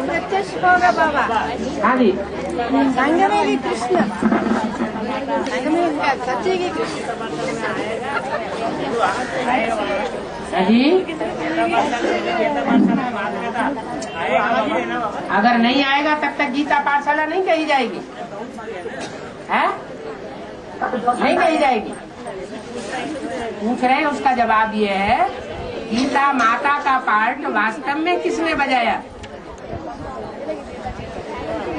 प्रत्यक्ष होगा बाबा। हाँ जी, संग में भी कृष्ण, संग में सच्चे की कृष्ण। जी, अगर नहीं आएगा तब तक गीता पाठशाला नहीं कही जाएगी, है? नहीं कही जाएगी। पूछ रहे हैं, उसका जवाब ये है, गीता माता का पाठ वास्तव में किसने बजाया?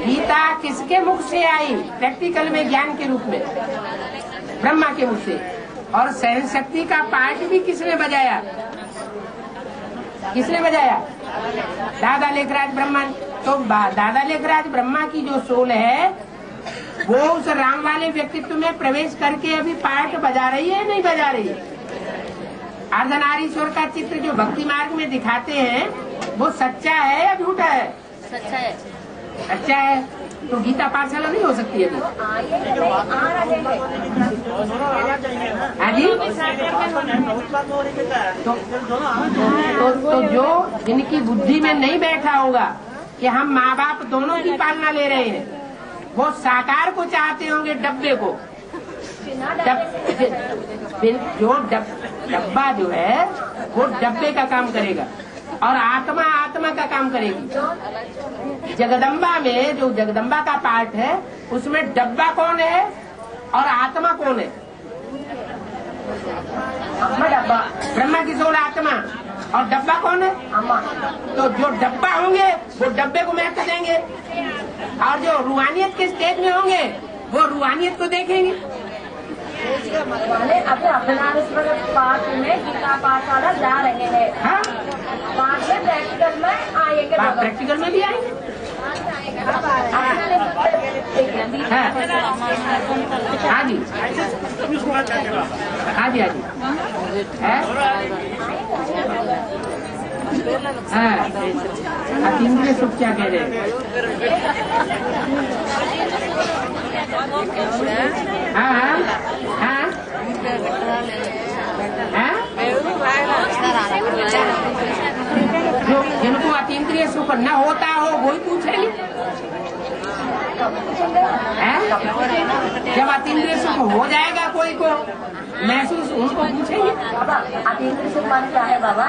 गीता किसके मुख से आई? प्रैक्टिकल में ज्ञान के रूप में ब्रह्मा के मुख से। और सहन शक्ति का पाठ भी किसने बजाया? किसने बजाया? दादा लेखराज ब्रह्मा। तो दादा लेखराज ब्रह्मा की जो सोल है वो उस राम वाले व्यक्तित्व में प्रवेश करके अभी पाठ बजा रही है, नहीं बजा रही है? अर्धनारीश्वर का चित्र जो भक्ति मार्ग में दिखाते हैं वो सच्चा है या झूठा है? सच्चा है। सच्चा है, तो गीता पाठशाला नहीं हो सकती अभी। हाँ जी, तो जो जिनकी बुद्धि में नहीं बैठा होगा कि हम माँ बाप दोनों की पालना ले रहे हैं, वो साकार को चाहते होंगे, डब्बे को। जो डब्बा जो है वो डब्बे का काम करेगा और आत्मा आत्मा का काम करेगी। जगदम्बा में जो जगदम्बा का पार्ट है उसमें डब्बा कौन है और आत्मा कौन है? डब्बा, ब्रह्मा की सोल आत्मा, और डब्बा कौन है? अम्मा। तो जो डब्बा होंगे वो डब्बे को महत्व देंगे और जो रूहानियत के स्टेज में होंगे वो रूहानियत को देखेंगे। अपने अर्धनारीश्वर पाठ में गीता पाठशाला जा रहे हैं। हाँ, पाठ में प्रैक्टिकल में आएंगे। प्रैक्टिकल में भी आएंगे। हाँ जी, हाँ जी, हाँ जी, हाँ। इंद्रिय सुख क्या कह रहे हैं? हाँ हाँ हाँ हाँ, जो जिनको अतीन्द्रिय सुख न होता हो वही पूछेंगे। जब अतीन्द्रिय सुख हो जाएगा कोई को महसूस, उनको पूछेंगे। अतीन्द्रिय सुख माने क्या है बाबा?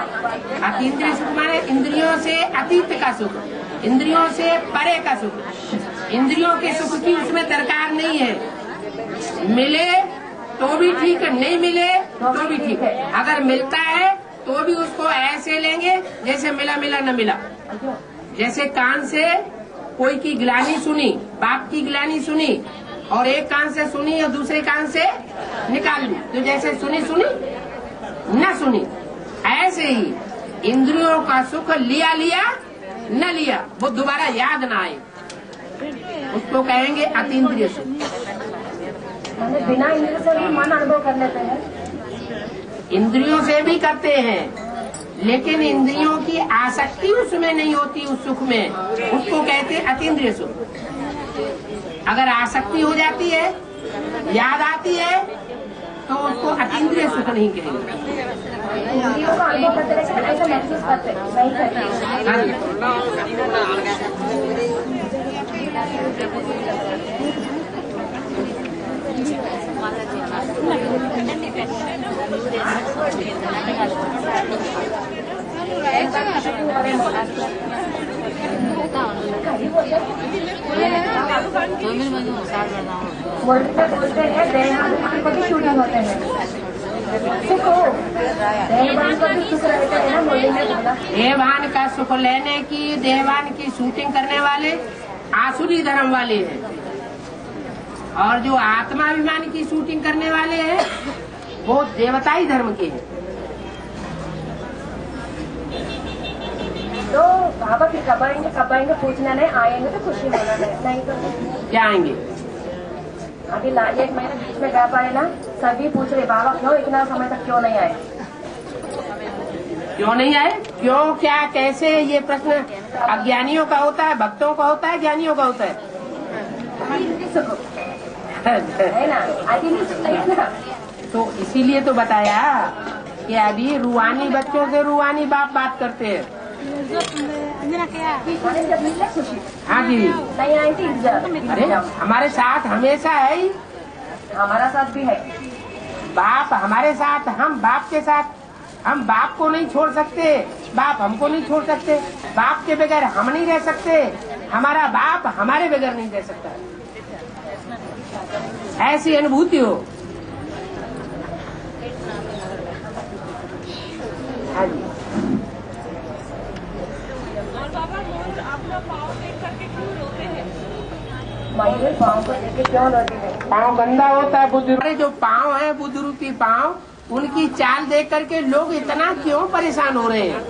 अतीन्द्रिय सुख माने इंद्रियों से अतीत का सुख, इंद्रियों से परे का सुख। इंद्रियों के सुख की उसमें दरकार नहीं है। मिले तो भी ठीक है, नहीं मिले तो भी ठीक है। अगर मिलता है तो भी उसको ऐसे लेंगे जैसे मिला मिला न मिला। जैसे कान से कोई की गिलानी सुनी, बाप की गिलानी सुनी, और एक कान से सुनी और दूसरे कान से निकाल दी, तो जैसे सुनी सुनी न सुनी, ऐसे ही इंद्रियों का सुख लिया लिया न लिया, वो दोबारा याद ना आए, उसको कहेंगे अतीन्द्रिय सुख। बिना इंद्रियों से भी मन अनुभव कर लेते हैं। इंद्रियों से भी करते हैं, लेकिन इंद्रियों की आसक्ति उसमें नहीं होती, उस सुख में, उसको कहते हैं अतीन्द्रिय सुख। अगर आसक्ति हो जाती है, याद आती है, तो उसको अतीन्द्रिय सुख नहीं कहेंगे। इंद्रियों का अनुभव करते रहते हैं, ऐसा महसूस करते हैं, वही करते बोलते हैं देहान को भी शूटिंग होते हैं, सुख हो देहवान को भी सुख रहते हैं ना। मोदी ने बोला देहवान का सुख लेने की, देहवान की शूटिंग करने वाले आसुरी धर्म वाले हैं, और जो आत्माभिमान की शूटिंग करने वाले हैं वो देवताई धर्म के हैं। तो बाबा फिर कब आएंगे पूछना नहीं, आएंगे तो खुशी होना है, नहीं तो क्या आएंगे? अभी एक महीने बीच में गैप आए ना, सभी पूछ रहे बाबा क्यों इतना समय तक क्यों नहीं आए, क्यों नहीं आए, क्यों, क्या, कैसे, ये प्रश्न अज्ञानियों का होता है, भक्तों का होता है, ज्ञानियों का होता है। है ना, तो इसीलिए तो बताया कि अभी रूहानी बच्चों से रूहानी बाप बात करते हैं। हाँ जी, नहीं आई थी अरे हमारे साथ हमेशा है ही, हमारा साथ भी है। बाप हमारे साथ, हम बाप के साथ। हम बाप को नहीं छोड़ सकते, बाप हमको नहीं छोड़ सकते। बाप के बगैर हम नहीं रह सकते, हमारा बाप हमारे बगैर नहीं रह सकता। ऐसी अनुभूति हो। हाँ जी। और बाबा रोज अपना पाँव देख करके क्यों रोते हैं? मयूर पाँव को देख के क्यों रोते हैं? पाँव गंदा होता है बुजुर्ग, जो पाँव है बुजुर्ग की पाँव, उनकी चाल देख करके लोग इतना क्यों परेशान हो रहे हैं?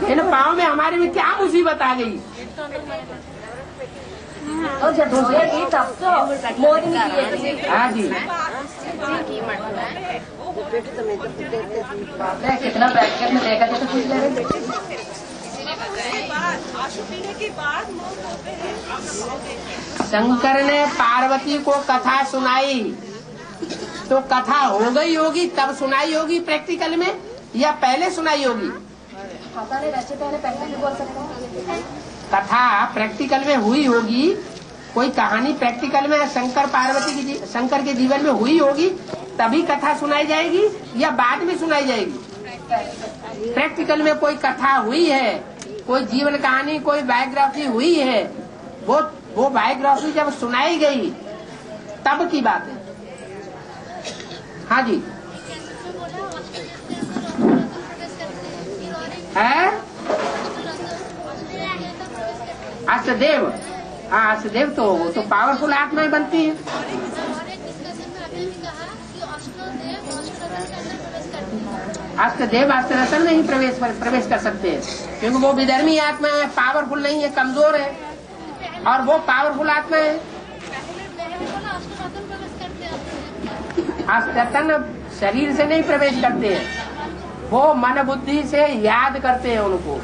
इन पाँव में हमारे में क्या मुसीबत आ गई? और जब रोएगी तब तो मोदी की। हाँ जी, कितना ब्रैकेट में देखा तो कुछ ले रहे। आशुपीने के बाद लोग रोते हैं। शंकर ने पार्वती को कथा सुनाई, तो कथा हो गई होगी तब सुनाई होगी प्रैक्टिकल में, या पहले सुनाई होगी? पता नहीं, वैसे तो पहले भी बोल सकते हैं। कथा प्रैक्टिकल में हुई होगी, कोई कहानी प्रैक्टिकल में शंकर पार्वती की शंकर के जीवन में हुई होगी, तभी कथा सुनाई जाएगी या बाद में सुनाई जाएगी? प्रैक्टिकल में कोई कथा हुई है, कोई जीवन कहानी, कोई बायोग्राफी हुई है, वो बायोग्राफी जब सुनाई गई तब की बात है। हाँ जी, है अष्टदेव। हाँ, अष्टदेव तो पावरफुल आत्माएं बनती है। अष्टदेव अष्टरत्न में ही प्रवेश कर सकते हैं, क्योंकि वो विधर्मी आत्मा है, पावरफुल नहीं है, कमजोर है, और वो पावरफुल आत्मा है। अष्टरत्न शरीर से नहीं प्रवेश करते हैं, वो मन बुद्धि से याद करते हैं उनको।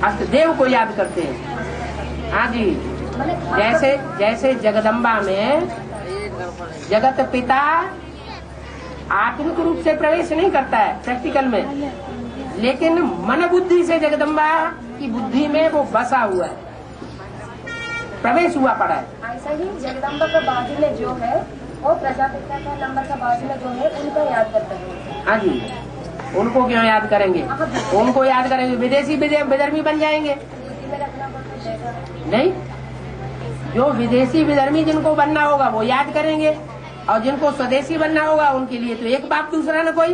अष्टदेव को याद करते हैं। हाँ जी, जैसे जगदम्बा में जगत पिता आत्मिक रूप से प्रवेश नहीं करता है प्रैक्टिकल में, लेकिन मन बुद्धि से जगदम्बा की बुद्धि में वो बसा हुआ है, प्रवेश हुआ पड़ा है। ऐसा ही जगदम्बा का बाजू में जो है, वो प्रजापिता का नंबर का बाजू में जो है, उनको याद करते हैं। हाँ जी, उनको क्यों याद करेंगे? उनको याद करेंगे विदेशी विधर्मी बन जाएंगे। नहीं, जो विदेशी विधर्मी जिनको बनना होगा वो याद करेंगे, और जिनको स्वदेशी बनना होगा उनके लिए तो एक बाप दूसरा न कोई।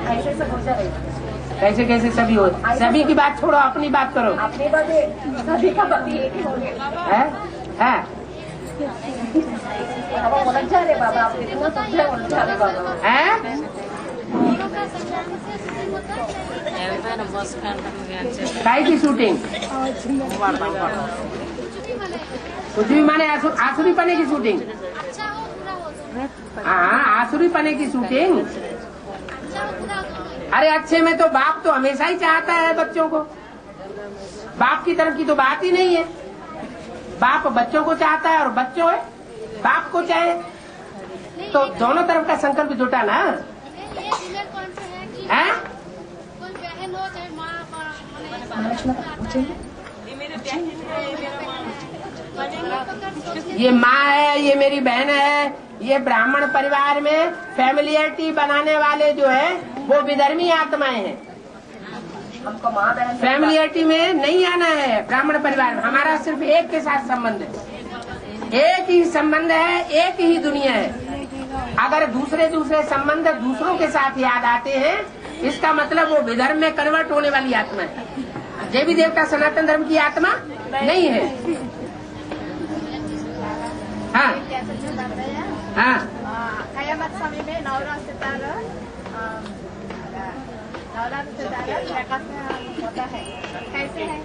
ऐसे सब हो जाएगा। कैसे कैसे सभी हो? सभी की बात छोड़ो, अपनी बात करो। अपनी बात सभी का पति एक ही हो गया है? अब उलझा रहे बाबा, आप इतना समझा उलझा रहे बाबा है? काय की शूटिंग? कुछ भी माने आसुरी पने की शूटिंग। हाँ, आसुरी पने की शूटिंग। अरे अच्छे में तो बाप तो हमेशा ही चाहता है बच्चों को, बाप की तरफ की तो बात ही नहीं है। बाप बच्चों को चाहता है और बच्चों है बाप को चाहे, तो दोनों तरफ का संकल्प जुटा ना है। ये माँ है, ये मेरी बहन है, ये ब्राह्मण परिवार में फैमिलियरिटी बनाने वाले जो है वो विधर्मी आत्माएं हैं। हमको माँ बहन फैमिलियरिटी में नहीं आना है। ब्राह्मण परिवार में हमारा सिर्फ एक के साथ संबंध है, एक ही संबंध है, एक ही दुनिया है। अगर दूसरे संबंध दूसरों के साथ याद आते हैं, इसका मतलब वो विधर्म में कन्वर्ट होने वाली आत्मा है। देवी देवता सनातन धर्म की आत्मा नहीं है। हाँ हाँ, कयामत समय में नवरा सितारा होता है, कैसे है?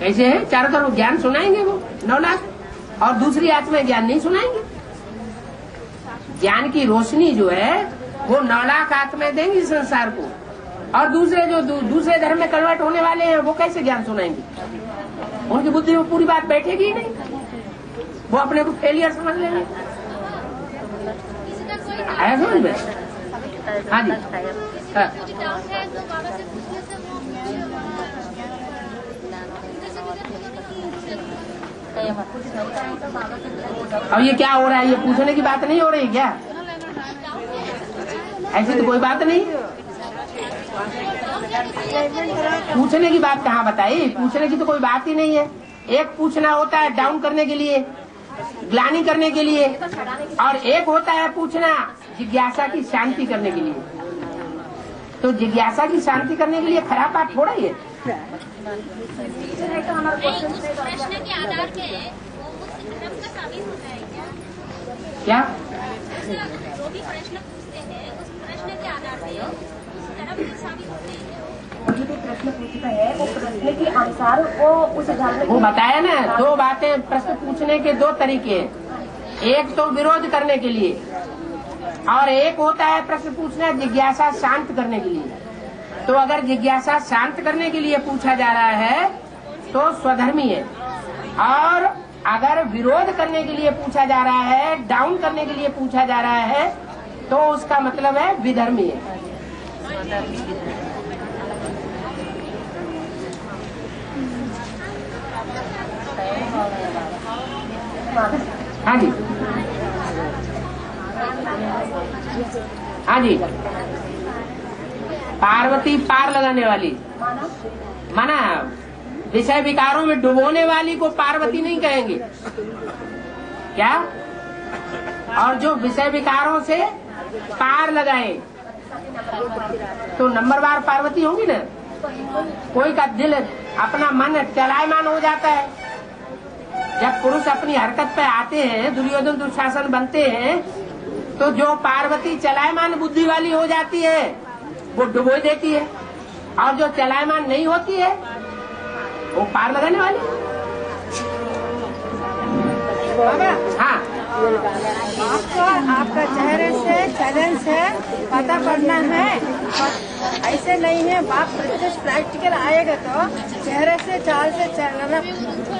कैसे है? चारों तरफ ज्ञान सुनाएंगे वो 9 लाख, और दूसरी आत्मा ज्ञान नहीं सुनाएंगे। ज्ञान की रोशनी जो है वो 9 लाख आत्माएं देंगी संसार को, और दूसरे जो दूसरे धर्म में कन्वर्ट होने वाले हैं वो कैसे ज्ञान सुनाएंगे? उनकी बुद्धि में पूरी बात बैठेगी ही नहीं, वो अपने को फेलियर समझ लेंगे। आया समझ में? हाँ जी। हाँ। अब ये क्या हो रहा है? ये पूछने की बात नहीं हो रही क्या? ऐसी तो कोई बात नहीं। पूछने की बात कहाँ बताई? पूछने की तो कोई बात ही नहीं है। एक पूछना होता है डाउन करने के लिए, ग्लानि करने के लिए, और एक होता है पूछना जिज्ञासा की शांति करने के लिए। तो जिज्ञासा की शांति करने के लिए खराब बात थोड़ा ही है। प्रश्न के आधार पे वो उस धर्म का साबित होता है क्या? क्या? जो भी प्रश्न पूछते हैं उस प्रश्न के आधार पे उस धर्म के साबित होते हैं। कोई भी प्रश्न पूछता है वो प्रश्न के अनुसार वो उस धर्म वो बताया ना, दो बातें प्रश्न पूछने के दो तरीके हैं। एक तो विरोध करने के लिए, और एक होता है प्रश्न पूछना जिज्ञासा शांत करने के लिए। तो अगर जिज्ञासा शांत करने के लिए पूछा जा रहा है तो स्वधर्मी है, और अगर विरोध करने के लिए पूछा जा रहा है, डाउन करने के लिए पूछा जा रहा है, तो उसका मतलब है विधर्मी है। हाँ जी, हाँ जी। पार्वती पार लगाने वाली, माना विषय विकारों में डुबोने वाली को पार्वती नहीं कहेंगे क्या? और जो विषय विकारों से पार लगाए तो नंबरवार पार्वती होंगी ना। कोई का दिल अपना मन चलायमान हो जाता है। जब पुरुष अपनी हरकत पे आते हैं, दुर्योधन दुशासन बनते हैं, तो जो पार्वती चलायमान बुद्धि वाली हो जाती है वो डुबो देती है, और जो चलायमान नहीं होती है वो पार लगाने वाली। हाँ, आपका चेहरे से चैलेंज है, पता करना है। ऐसे नहीं है, बाप प्रत्यक्ष प्रैक्टिकल आएगा तो चेहरे से चाल से चलना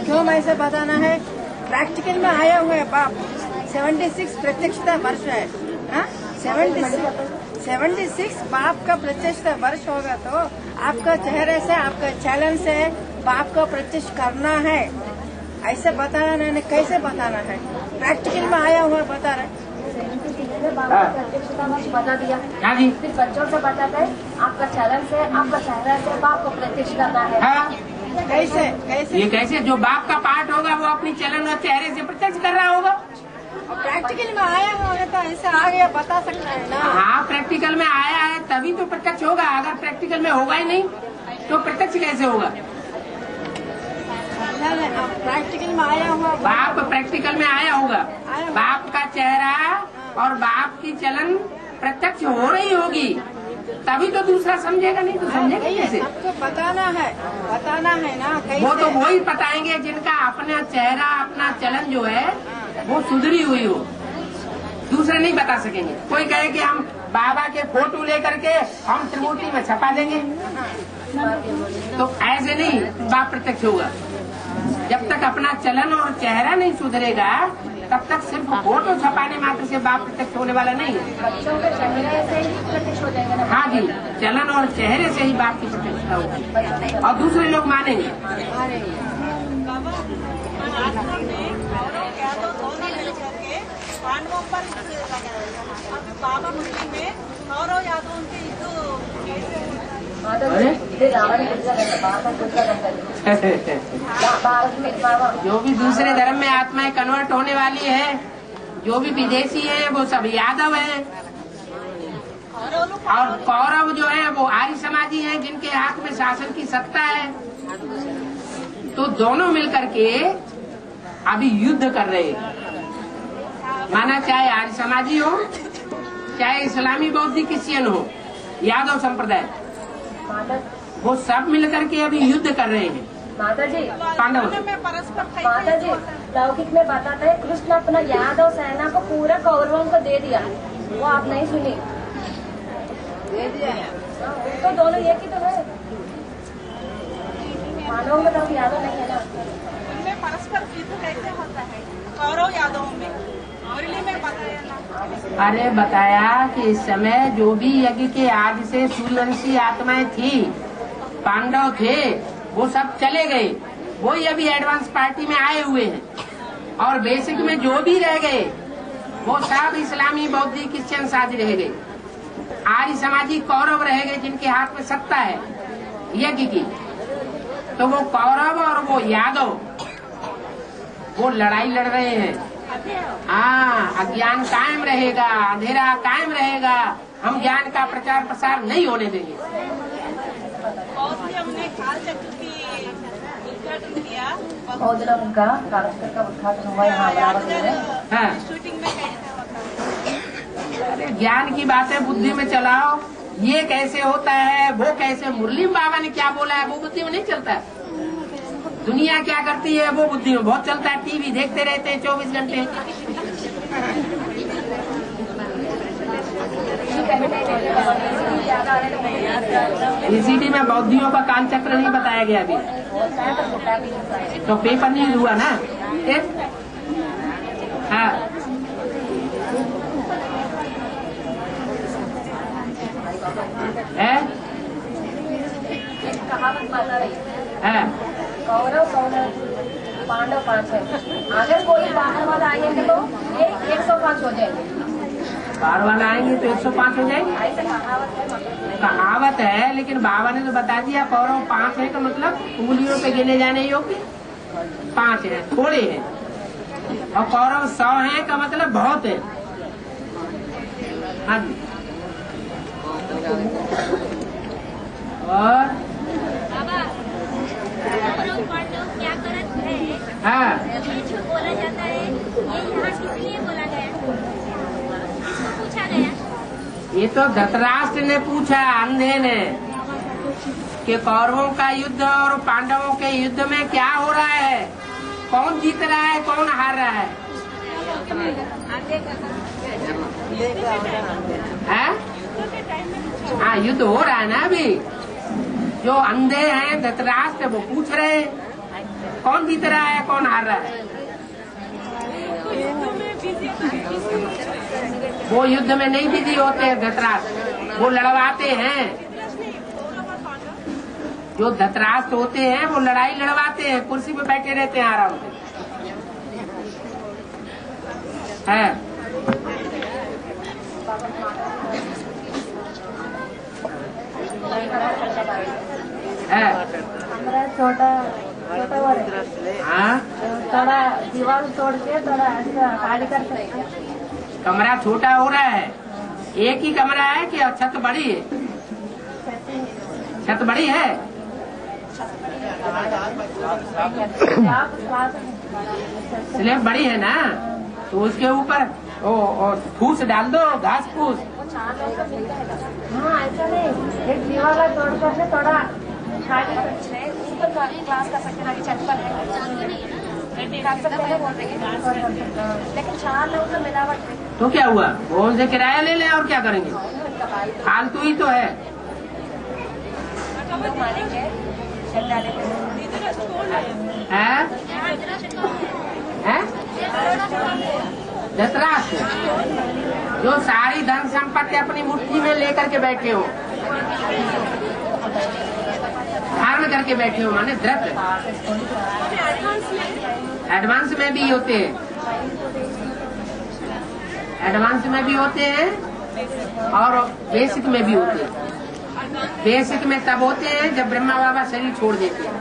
क्यों ऐसे बताना है? प्रैक्टिकल में आया हुआ है बाप। 76 प्रत्यक्षता वर्ष है, 76 बाप का प्रत्यक्षता वर्ष होगा तो आपका चेहरे से आपका चैलेंज से बाप का प्रत्यक्ष करना है। ऐसे बताना नहीं, कैसे बताना है? प्रैक्टिकल में आया हुआ बता रहे। प्रत्यक्षता बता दिया, फिर बच्चों से बताता है आपका चैलेंज से आपका चेहरा से बाप को प्रत्यक्ष करना है। कैसे कैसे? ये कैसे? जो बाप का पार्ट होगा वो अपनी चलन और चेहरे से प्रत्यक्ष कर रहा होगा। प्रैक्टिकल में आया होगा तो ऐसे आ गया बता सकता है ना। हाँ, प्रैक्टिकल में आया है तभी तो प्रत्यक्ष होगा। अगर प्रैक्टिकल में होगा ही नहीं तो प्रत्यक्ष कैसे होगा? प्रैक्टिकल में आया हुआ बाप प्रैक्टिकल में आया होगा, बाप का चेहरा और बाप की चलन प्रत्यक्ष हो रही होगी, तभी तो दूसरा समझेगा, नहीं तो समझेगा कैसे? सबको बताना है ना कैसे? वो तो वही बताएंगे जिनका अपना चेहरा अपना चलन जो है वो सुधरी हुई हो, दूसरे नहीं बता सकेंगे। कोई कहे कि हम बाबा के फोटो लेकर के हम त्रिमूर्ति में छपा देंगे, तो ऐसे नहीं बाप प्रत्यक्ष होगा। जब तक अपना चलन और चेहरा नहीं सुधरेगा तब तक सिर्फ फोटो छपाने मात्र से बाप प्रत्यक्ष होने वाला नहीं है। बच्चों के चेहरे से ही प्रत्यक्ष हो जाएगा ना। हाँ जी, चलन और चेहरे से ही बाप की प्रत्यक्षता होगी, और दूसरे लोग मानेंगे। पांडवों पर अभी बाबा मंदिर में कौरव यादव उनके जो भी दूसरे धर्म में आत्माएं कन्वर्ट होने वाली है, जो भी विदेशी है वो सब यादव है, और कौरव जो है वो आर्य समाजी हैं जिनके हाथ में शासन की सत्ता है। तो दोनों मिलकर के अभी युद्ध कर रहे हैं। माना चाहे आर्य समाजी हो, चाहे इस्लामी बौद्ध क्रिश्चियन हो, यादव संप्रदाय, वो सब मिलकर के अभी युद्ध कर रहे हैं। माता जी, पांडव माता जी लौकिक में बताता है कृष्ण अपना यादव सेना को पूरा कौरवों को दे दिया, वो आप नहीं सुनी। दे दिया है। तो दोनों एक ही तो है, मानव में तो यादव नहीं है ना। उनमें परस्पर युद्ध कैसे होता है कौरव यादवों में, मुरली में बताया ना। अरे बताया कि इस समय जो भी यज्ञ के आदि से सूर्यवंशी आत्माएं थी, पांडव थे, वो सब चले गए, वही अभी एडवांस पार्टी में आए हुए हैं। और बेसिक में जो भी रह गए वो सब इस्लामी बौद्धिक क्रिश्चियन साझी रह गए। आर्य समाजी कौरव रह गए जिनके हाथ में सत्ता है यज्ञ की। तो वो कौरव और वो यादव वो लड़ाई लड़ रहे हैं। अज्ञान कायम रहेगा, अंधेरा कायम रहेगा, हम ज्ञान का प्रचार प्रसार नहीं होने देंगे। बहुत ही हमने काल चक्र की उद्घाटन किया, बहुत दिन उनका कालचक्र का उद्घाटन हुआ यहाँ अमरावती में। हाँ। शूटिंग में कैसे होता है। अरे ज्ञान की बातें बुद्धि में चलाओ, ये कैसे होता है, वो कैसे, मुरली बाबा ने क्या बोला है वो बुद्धि में नहीं चलता है। दुनिया क्या करती है वो बुद्धि में बहुत चलता है। टीवी देखते रहते हैं 24 घंटे। ईसीडी में बौद्धियों का कालचक्र नहीं बताया गया अभी, तो पेपर न्यूज हुआ ना। हाँ है, कहावत माना रही है। कौरव 100 पांडव 5 है। अगर कोई बाहर वाला आएंगे तो ये 105 हो जाएंगे। बाहर वाला आएंगे तो 105 हो जाएंगे, ऐसे कहावत है। कहावत है, लेकिन बाबा ने तो बता दिया कौरव 5 है का मतलब उंगलियों पे गिने जाने योग्य 5 है, थोड़े हैं। और कौरव 100 है का मतलब बहुत है। हाँ जी। और बाबा कौरव पांडव क्या करत है, हाँ, ये जो बोला जाता है ये यहाँ किस लिए बोला गया, पूछा गया। ये तो धृतराष्ट्र ने पूछा, अंधे ने, कि कौरवों का युद्ध और पांडवों के युद्ध में क्या हो रहा है, कौन जीत रहा है, कौन हार रहा है। हाँ, युद्ध हो रहा है ना अभी। जो अंधे हैं धृतराष्ट्र वो पूछ रहे हैं कौन जीत रहा है, कौन हार रहा है। वो युद्ध में नहीं बिजी होते धृतराष्ट्र, वो लड़वाते हैं। जो धृतराष्ट्र होते हैं वो लड़ाई लड़वाते हैं, कुर्सी पे बैठे रहते हैं आराम से। है हमारा छोटा छोटा वाला हाँ, थोड़ा दीवार तोड़ के थोड़ा ऐसा खाली कर सकते हैं। कमरा छोटा हो रहा है। एक ही कमरा है कि छत बड़ी है? छत बड़ी है। स्लैब बड़ी है ना, तो उसके ऊपर फूस डाल दो, घास फूस। हाँ ऐसा नहीं, एक दीवार तोड़ कर थोड़ा खाली ऊपर क्लास कर सकते हैं, छत पर कर सकते हैं बोल रही है। लेकिन 4 लोग तो मिलावट है। तो क्या हुआ, वो उनसे किराया ले लें और क्या करेंगे, फालतू ही तो है। लोग मानेंगे धृतराष्ट्र जो सारी धन संपत्ति अपनी मुट्ठी में लेकर के बैठे हो, धारण करके बैठे हो, माने धृत। एडवांस में भी होते हैं, एडवांस में भी होते हैं और बेसिक में भी होते हैं। बेसिक में तब होते हैं जब ब्रह्मा बाबा शरीर छोड़ देते हैं,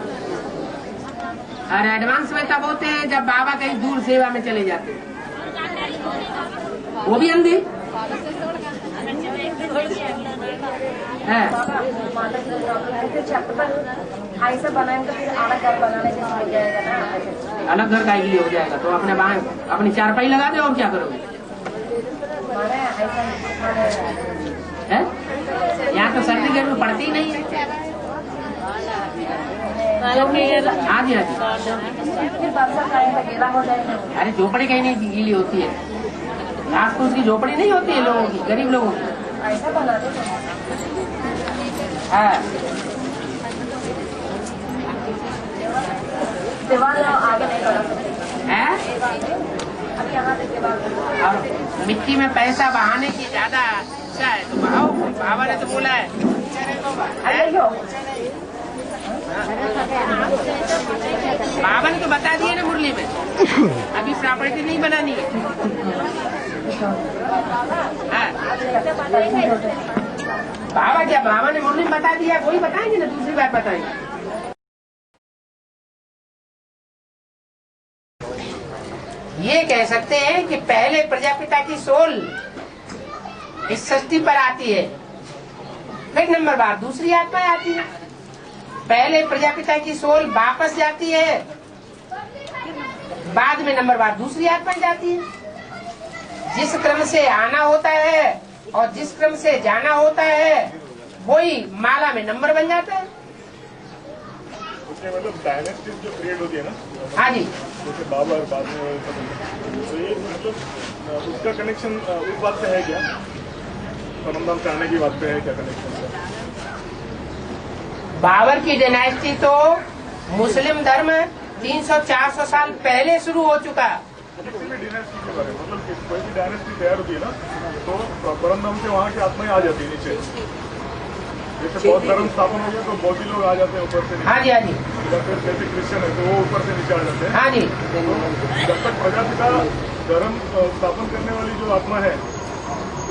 और एडवांस में तब होते हैं जब बाबा कहीं दूर सेवा में चले जाते हैं। वो भी अंधे है। छत पर ऐसे बनाएंगे तो फिर अलग घर बनाने जैसा हो जाएगा ना। अलग घर का लिए हो जाएगा तो अपने अपनी चारपाई लगा दे और क्या करोगे। है यहाँ तो सर्दी गर्मी पड़ती ही नहीं है। हाँ जी, हाँ जी। गीला हो जाएगा। अरे झोपड़ी कहीं नहीं गीली होती है, घास फूस की झोपड़ी नहीं होती है लोगों की, गरीब लोगों की। ऐसा बना दो। हाँ दीवार आगे नहीं बढ़ा सकते। है? अब यहाँ से दीवार और मिट्टी में पैसा बहाने की ज्यादा इच्छा है तो बहाओ। बाबा ने तो बोला है। बाबा ने तो बता दिया ना मुरली में, अभी प्रॉपर्टी नहीं बनानी है। हाँ। बाबा क्या बाबा ने मुरली में बता दिया, वही बताएंगे ना, दूसरी बात बताएंगे। ये कह सकते हैं कि पहले प्रजापिता की सोल इस सृष्टि पर आती है, फिर नंबर बार दूसरी आत्मा आती है। पहले प्रजापिता की सोल वापस जाती है, बाद में नंबर बार दूसरी आत्मा जाती है। जिस क्रम से आना होता है और जिस क्रम से जाना होता है वही माला में नंबर बन जाता है। मतलब डायनेस्टी जो क्रिएट होती है ना, हाँ जी, जैसे बाबर बाद में, तो ये मतलब उसका कनेक्शन उस बात से है क्या, परमधाम से आने की बात पे है क्या कनेक्शन? बाबर की डायनेस्टी तो मुस्लिम धर्म 300-400 साल पहले शुरू हो चुका। किसी भी डायनेस्टी के बारे में, मतलब कोई भी डायनेस्टी तैयार होती है ना, तो परमधाम से वहाँ की आत्माएं आ जाती है नीचे। जैसे बौद्ध धर्म स्थापन हो गया तो बौद्ध लोग आ जाते हैं ऊपर से। हाँ जी, हाँ जी, फिर जैसे क्रिश्चियन है तो वो ऊपर से नीचे आ जाते हैं। हाँ जी। तो जब तक प्रजापिता धर्म स्थापन करने वाली जो आत्मा है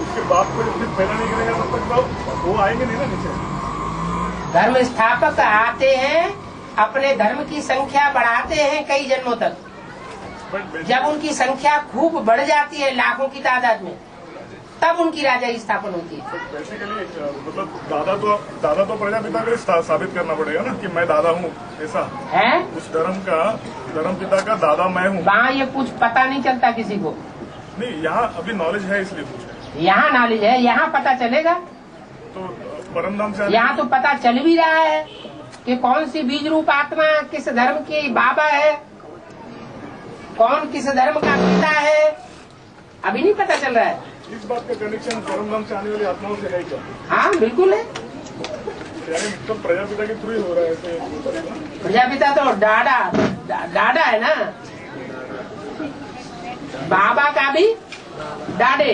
उसके बाप को जब फैला नहीं करेगा तब तक तो वो आएंगे नहीं ना नीचे। धर्म स्थापक आते हैं, अपने धर्म की संख्या बढ़ाते हैं कई जन्मों तक। जब उनकी संख्या खूब बढ़ जाती है लाखों की तादाद में, तब उनकी राजाई स्थापन होती है। बेसिकली मतलब दादा तो प्रजापिता को साबित करना पड़ेगा ना कि मैं दादा हूँ, ऐसा है। उस धर्म पिता का दादा मैं हूँ। वहाँ ये कुछ पता नहीं चलता किसी को। नहीं, यहाँ अभी नॉलेज है इसलिए पूछे। यहाँ नॉलेज है, यहाँ पता चलेगा। तो परमधाम से यहाँ तो पता चल भी रहा है कि कौन सी बीज रूप आत्मा किस धर्म की बाबा है, कौन किस धर्म का पिता है, अभी नहीं पता चल रहा है। इस बात का कनेक्शन परमधाम से आने वाली आत्माओं से है क्या? हाँ बिल्कुल है। यानी तो प्रजापिता के थ्रू ही हो रहा है ऐसे। प्रजापिता तो डाडा है ना, बाबा का भी डाडे,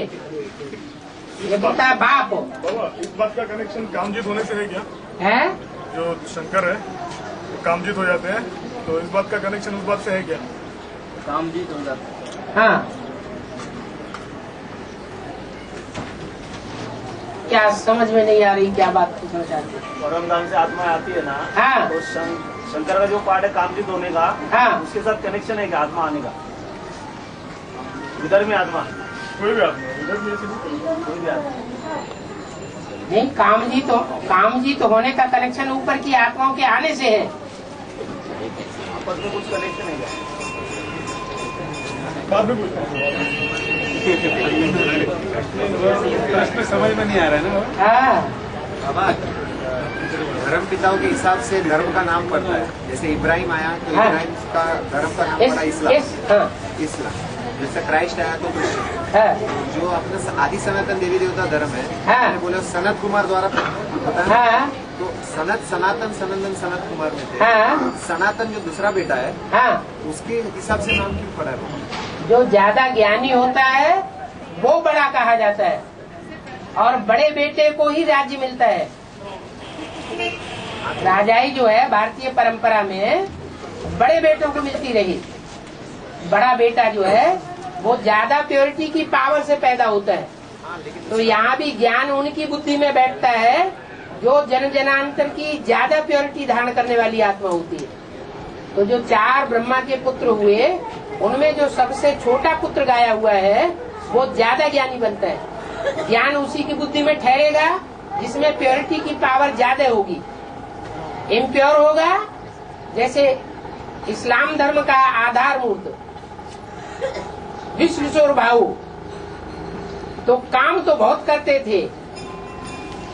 ये बोलता है बाप। बाबा इस बात का कनेक्शन कामजीत होने से है क्या? है जो शंकर है वो कामजीत हो जाते हैं, तो इस बात का कनेक्शन उस बात से है क्या? कामजीत हो जाता है। हाँ, क्या समझ में नहीं आ रही, क्या बात पूछना चाहते हैं? परमधाम से आत्मा आती है ना, हाँ। तो शंकर का जो पार्ट है कामजीत होने का, हाँ। उसके साथ कनेक्शन है क्या आत्मा आने का? इधर में आत्मा, कोई भी आत्मा इधर भी ऐसे नहीं, कोई भी आत्मा नहीं, कामजीत होने का कनेक्शन ऊपर की आत्माओं के आने से है। आपस में कुछ कनेक्शन है क्या? बाद में पूछता हूँ। प्रश्न समझ में नहीं आ रहा है ना हाँ, बाबा। धर्म पिताओं के हिसाब से धर्म का नाम पड़ता है। जैसे इब्राहिम आया तो हाँ। इब्राहिम का धर्म का नाम पड़ा इस्लाम। इस्लाम। जैसे क्राइस्ट आया तो क्रिश्चियन। हाँ, जो अपना आदि सनातन देवी देवता धर्म है, हाँ। मैंने बोला सनत कुमार द्वारा पता है। हाँ, तो सनातन सनत कुमार में थे। हाँ। सनातन जो दूसरा बेटा है, हाँ, उसके हिसाब से नाम क्यों पड़ा है? जो ज्यादा ज्ञानी होता है वो बड़ा कहा जाता है, और बड़े बेटे को ही राज्य मिलता है। राजाई जो है भारतीय परंपरा में बड़े बेटों को मिलती रही। बड़ा बेटा जो है वो ज्यादा प्योरिटी की पावर से पैदा होता है। तो यहाँ भी ज्ञान उनकी बुद्धि में बैठता है जो जन जनांतर की ज्यादा प्योरिटी धारण करने वाली आत्मा होती है। तो जो 4 ब्रह्मा के पुत्र हुए, उनमें जो सबसे छोटा पुत्र गाया हुआ है वो ज्यादा ज्ञानी बनता है। ज्ञान उसी की बुद्धि में ठहरेगा जिसमें प्योरिटी की पावर ज्यादा होगी। इम्प्योर होगा, जैसे इस्लाम धर्म का आधार मूर्त विश्व भाऊ, तो काम तो बहुत करते थे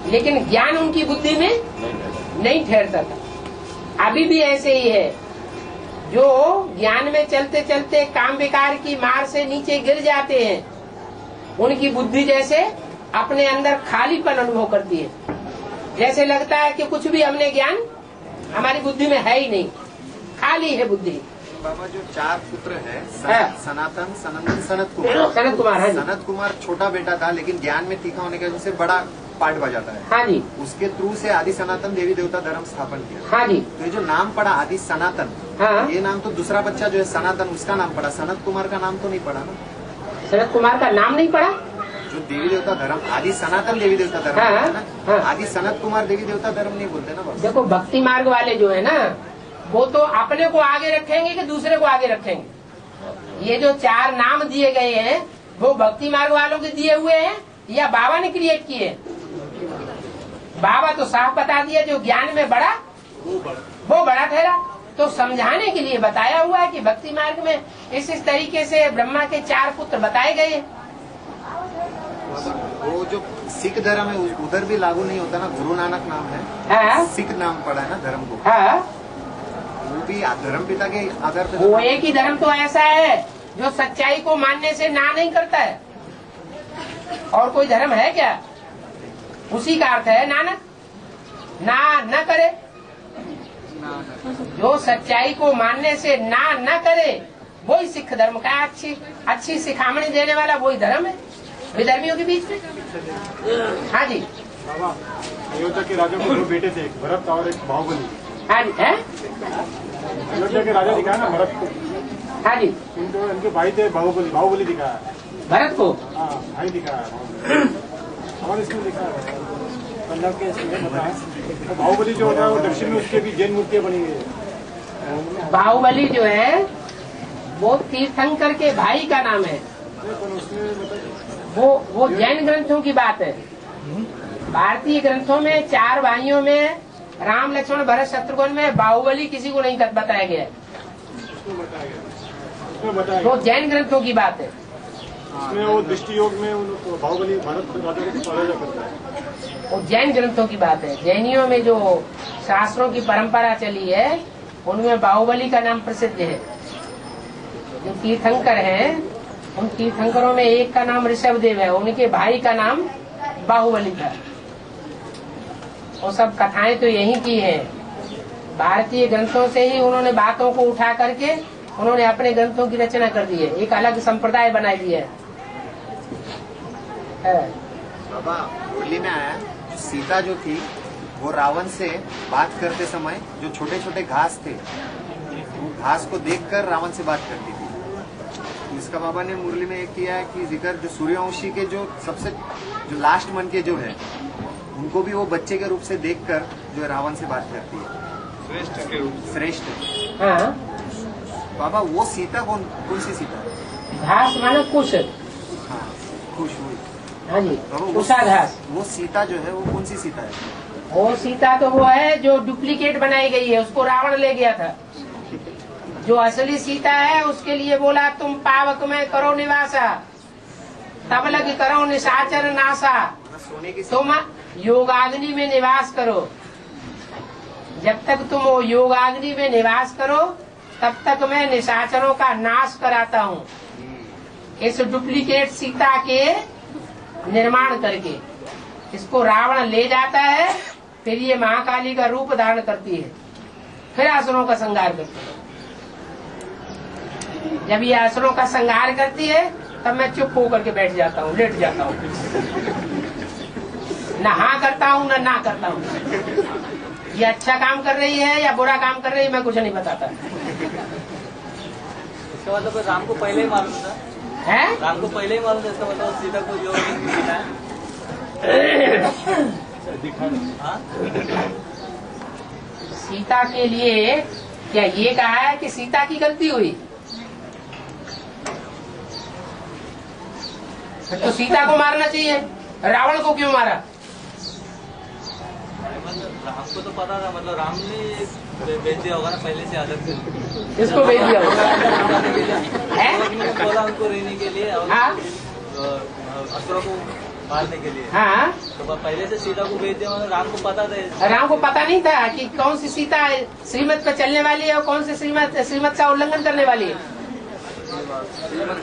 लेकिन ज्ञान उनकी बुद्धि में नहीं ठहरता था। अभी भी ऐसे ही है, जो ज्ञान में चलते चलते काम विकार की मार से नीचे गिर जाते हैं, उनकी बुद्धि जैसे अपने अंदर खालीपन अनुभव करती है। जैसे लगता है कि कुछ भी हमने ज्ञान हमारी बुद्धि में है ही नहीं, खाली है बुद्धि। बाबा जो 4 पुत्र है, हाँ। सनातन, सनंदन, सनत कुमार। सनत कुमार, हाँ जी। सनत कुमार छोटा बेटा था, लेकिन ज्ञान में तीखा होने के वजह से बड़ा पार्ट बजाता है। हाँ जी। उसके थ्रू से आदि सनातन देवी देवता धर्म स्थापन किया। हाँ जी। तो ये जो नाम पड़ा आदि सनातन, हाँ। ये नाम तो दूसरा बच्चा जो है सनातन, उसका नाम पड़ा, सनत कुमार का नाम तो नहीं पड़ा ना। सनत कुमार का नाम नहीं पड़ा। जो देवी देवता धर्म आदि सनातन देवी देवता धर्म हाँ, है ना, हाँ। आदि सनत कुमार देवी देवता धर्म नहीं बोलते ना बस। देखो भक्ति मार्ग वाले जो है ना, वो तो अपने को आगे रखेंगे कि दूसरे को आगे रखेंगे। ये जो 4 नाम दिए गए हैं वो भक्ति मार्ग वालों के दिए हुए हैं या बाबा ने क्रिएट किए? बाबा तो साफ बता दिया, जो ज्ञान में बड़ा वो बड़ा ठहरा। तो समझाने के लिए बताया हुआ है कि भक्ति मार्ग में इस तरीके से ब्रह्मा के 4 पुत्र बताए गए। वो जो सिख धर्म है उधर भी लागू नहीं होता ना, गुरु नानक नाम है। हाँ। सिख नाम पड़ा है ना धर्म को। हाँ। वो भी धर्म पिता के आधार पे। वो एक ही धर्म तो ऐसा है जो सच्चाई को मानने से ना नहीं करता है। और कोई धर्म है क्या? उसी का अर्थ है नानक, ना न करे। जो सच्चाई को मानने से ना न करे वही सिख धर्म का अच्छी सिखामणी देने वाला वही धर्म है विधर्मियों के बीच में। हाँ जी। बाबा, अयोध्या के राजा को 2 बेटे थे, एक भरत और एक बाहुबली। हाँ जी। है? अयोध्या के राजा दिखाया ना भरत को। हाँ जी। इनके भाई थे बाहुबली दिखाया भरत को। हाँ, भाई दिखाया हमारे इसमें दिखाया पंजाब के इसमें बताया। तो बाहुबली जो होता है वो दक्षिण में उसके भी जैन मूर्तियाँ बनी हुई है। बाहुबली जो है वो तीर्थंकर के भाई का नाम है। वो जैन ग्रंथों की बात है। भारतीय ग्रंथों में 4 भाइयों में राम लक्ष्मण भरत शत्रुघ्न में बाहुबली किसी को नहीं बताया गया है। वो जैन ग्रंथों की बात है। उसमें वो दृष्टि योग में बाहुबली भारत राजा को पराजय करता है। वो जैन ग्रंथों की बात है। जैनियों में जो शास्त्रों की परंपरा चली है उनमें बाहुबली का नाम प्रसिद्ध है। जो तीर्थंकर हैं उन तीर्थंकरों में एक का नाम ऋषभदेव है, उनके भाई का नाम बाहुबली था। वो सब कथाएं तो यही की है। भारतीय ग्रंथों से ही उन्होंने बातों को उठा करके उन्होंने अपने ग्रंथों की रचना कर दी है, एक अलग संप्रदाय बना दिया है। बाबा मुरली में आया, सीता जो थी वो रावण से बात करते समय जो छोटे छोटे घास थे वो घास को देखकर रावण से बात करती थी। इसका बाबा ने मुरली में एक किया है कि जिक्र जो सूर्यवंशी के जो सबसे जो लास्ट मन के जो है उनको भी वो बच्चे के रूप से देखकर जो रावण से बात करती है, श्रेष्ठ के रूप। श्रेष्ठ। हाँ। बाबा वो सीता कौन सी सीता है? घास मानो कुश। हाँ, खुश हुई। हाँ जी, कुशा घास। वो सीता जो है वो कौन सी सीता है? वो सीता तो वो है जो डुप्लीकेट बनाई गई है, उसको रावण ले गया था। जो असली सीता है उसके लिए बोला तुम पावक में करो निवासा, तब लग करो निशाचर नासा। तुम योगाग्नि में निवास करो, जब तक तुम वो योगाग्नि में निवास करो तब तक मैं निशाचरों का नाश कराता हूँ। इस डुप्लीकेट सीता के निर्माण करके इसको रावण ले जाता है, फिर ये महाकाली का रूप धारण करती है, फिर असुरों का संहार करती है। जब ये असुरों का संहार करती है तब मैं चुप होकर के बैठ जाता हूँ, लेट जाता हूँ, न हाँ करता हूँ न ना करता हूँ। ये अच्छा काम कर रही है या बुरा काम कर रही है मैं कुछ नहीं बताता। इसका मतलब राम को पहले ही मालूम था है? राम को पहले ही मालूम था, इसका मतलब सीता को जो सीता के लिए क्या ये कहा है कि सीता की गलती हुई? तो सीता को मारना चाहिए, रावण को क्यों मारा? राम को तो पता था, मतलब राम ने भेज दिया होगा ना पहले से अलग से। इसको भेज दिया होगा बोला उनको रहने के लिए और असुरों को मारने के लिए। हाँ, तो पहले से सीता को भेज दिया, मतलब राम को पता था। राम को पता नहीं था कि कौन सी सीता श्रीमत पे चलने वाली है और कौन सी श्रीमत का उल्लंघन करने वाली है।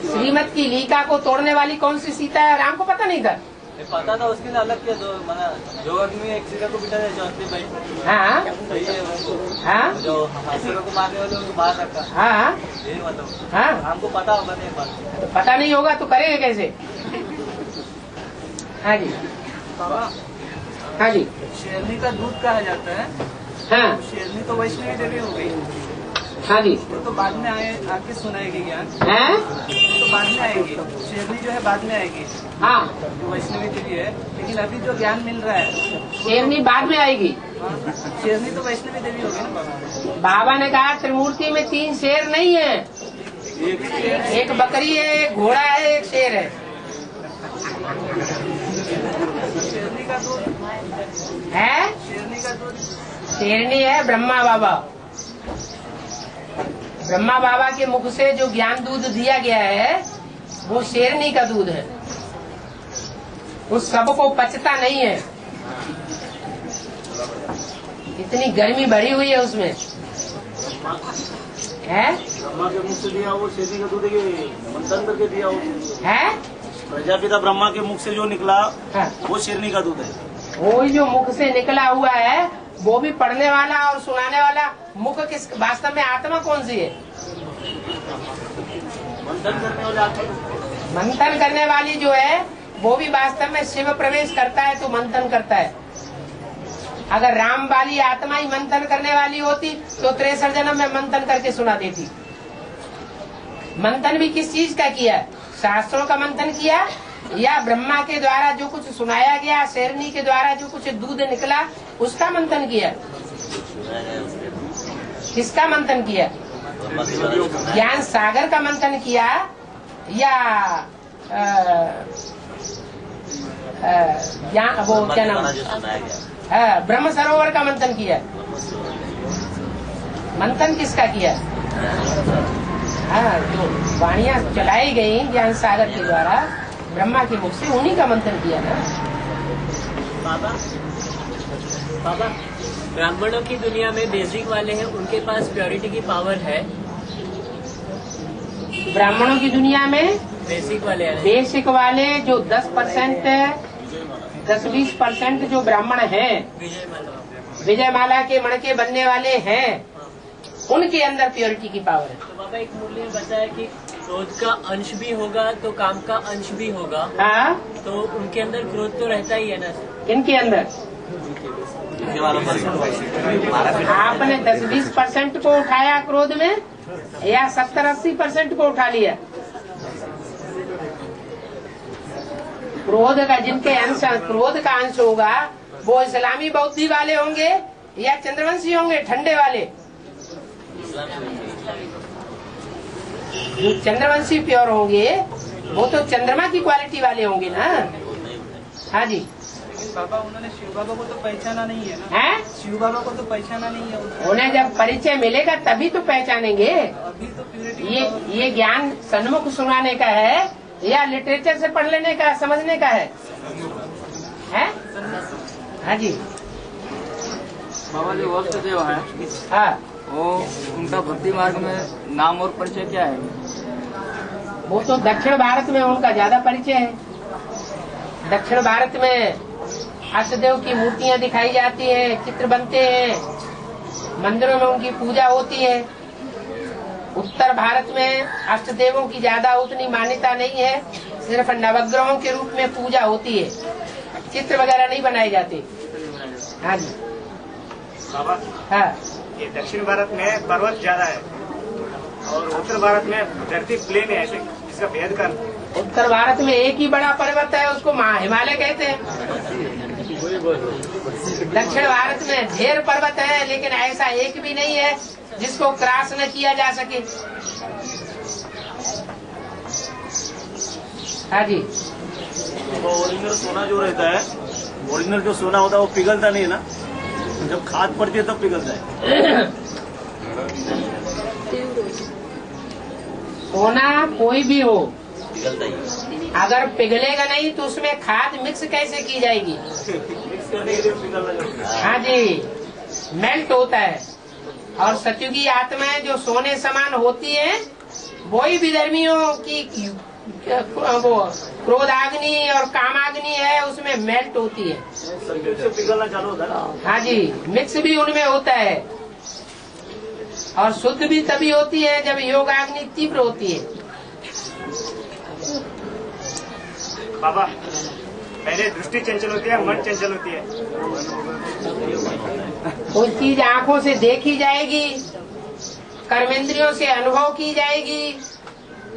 श्रीमत की लीका को तोड़ने वाली कौन सी सीता है, राम को पता नहीं था। पता था उसके लिए अलग किया तो मैंने जो आदमी एक सीधा को बिठा दिया चौधरी भाई। हाँ सही है उनको। हाँ जो हासिलों को मारने वाले उनको बाहर रखा। हाँ यही मतलब। हाँ हमको पता होगा नहीं बात। तो पता नहीं होगा तो करेंगे कैसे? हाँ जी हाँ जी शेरनी का दूध कहा जाता है। हाँ शेरनी तो वैष्णवी देवी हो गई। हाँ जी वो तो बाद में आके सुनाएगी ज्ञान। हैं वो तो बाद में आएगी। शेरनी जो है बाद में आएगी। हाँ जो वैष्णवी देवी है, लेकिन अभी जो ज्ञान मिल रहा है शेरनी बाद में आएगी। शेरनी तो वैष्णवी देवी हो गई ना बाबा। बाबा ने कहा त्रिमूर्ति में 3 शेर नहीं है, एक बकरी है, एक घोड़ा है, एक शेर है। शेरनी का दूध है शेरनी का दूध शेरनी है ब्रह्मा बाबा। ब्रह्मा बाबा के मुख से जो ज्ञान दूध दिया गया है वो शेरनी का दूध है। उस सबको पचता नहीं है, इतनी गर्मी भरी हुई है उसमें। है ब्रह्मा के मुख से दिया वो शेरनी का दूध मंथन करके दिया वो है प्रजापिता ब्रह्मा के मुख से जो निकला हाँ। वो शेरनी का दूध है। वो जो मुख से निकला हुआ है वो भी पढ़ने वाला और सुनाने वाला। मुख किस वास्तव में आत्मा कौन सी है? मंथन करने वाले आत्मा। मंथन करने वाली जो है वो भी वास्तव में शिव प्रवेश करता है तो मंथन करता है। अगर राम वाली आत्मा ही मंथन करने वाली होती तो 63 जन्म में मंथन करके सुना देती। मंथन भी किस चीज का किया? शास्त्रों का मंथन किया या ब्रह्मा के द्वारा जो कुछ सुनाया गया, शेरनी के द्वारा जो कुछ दूध निकला उसका मंथन किया? किसका मंथन किया? ज्ञान सागर का मंथन किया या ज्ञान वो क्या नाम ब्रह्म सरोवर का मंथन किया? मंथन किसका किया? हाँ, जो वाणियां चलाई गई ज्ञान सागर के द्वारा ब्रह्मा के मुख से, उन्हीं का मंथन किया ना। बाबा ब्राह्मणों की दुनिया में बेसिक वाले हैं, उनके पास प्योरिटी की पावर है। ब्राह्मणों की दुनिया में बेसिक वाले हैं। बेसिक वाले जो 10% 10-20% जो ब्राह्मण हैं, विजयमाला के मणके बनने वाले हैं, उनके अंदर प्योरिटी की पावर है। तो बाबा एक मुरली में बताया कि क्रोध का अंश भी होगा तो काम का अंश भी होगा। हाँ, तो उनके अंदर क्रोध तो रहता ही है ना सर? इनके अंदर आपने 10-20% को उठाया क्रोध में या 70-80% को उठा लिया? क्रोध का जिनके अंश क्रोध का अंश होगा वो इस्लामी बौद्धि वाले होंगे या चंद्रवंशी होंगे ठंडे वाले? जो चंद्रवंशी प्योर होंगे वो तो चंद्रमा की क्वालिटी वाले होंगे ना। हाँ जी। बाबा उन्होंने शिव बाबा को तो पहचाना नहीं है ना। हैं? शिव बाबा को तो पहचाना नहीं है। उन्हें जब परिचय मिलेगा तभी तो पहचानेंगे। अभी तो प्योरिटी ये ज्ञान सन्मुख सुनाने का है या लिटरेचर से पढ़ लेने का, समझने का है? हाँ जी। बाबा जी वासुदेव है, हाँ, वो उनका भक्ति मार्ग में नाम और परिचय क्या है? वो तो दक्षिण भारत में उनका ज्यादा परिचय है। दक्षिण भारत में अष्टदेव की मूर्तियां दिखाई जाती हैं, चित्र बनते हैं, मंदिरों में उनकी पूजा होती है। उत्तर भारत में अष्टदेवों की ज्यादा उतनी मान्यता नहीं है, सिर्फ नवग्रहों के रूप में पूजा होती है, चित्र वगैरह नहीं बनाए जाते। हाँ जी। बाबा हाँ, ये दक्षिण भारत में पर्वत ज्यादा है और उत्तर भारत में धरती प्लेन है, ऐसे इसका भेद कर। उत्तर भारत में एक ही बड़ा पर्वत है, उसको हिमालय कहते हैं। दक्षिण भारत में ढेर पर्वत है लेकिन ऐसा एक भी नहीं है जिसको क्रॉस न किया जा सके। हाँ जी। ओरिजिनल सोना जो रहता है, ओरिजिनल जो सोना होता है वो पिघलता नहीं है ना, जब खाद पड़ती है तब पिघलता है। सोना कोई भी हो अगर पिघलेगा नहीं तो उसमें खाद मिक्स कैसे की जाएगी? मिक्स करने के लिए पिघलना। हाँ जी, मेल्ट होता है। और सत्युगी आत्माएं जो सोने समान होती हैं वही विधर्मियों की वो क्रोधाग्नि और कामाग्नि है, उसमें मेल्ट होती है, पिघलना चालू होता है। हाँ जी, मिक्स भी उनमें होता है। और शुद्ध भी तभी होती है जब योगाग्नि तीव्र होती है। बाबा, पहले दृष्टि चंचल होती है, मन चंचल होती है। कोई चीज आंखों से देखी जाएगी, कर्मेंद्रियों से अनुभव की जाएगी,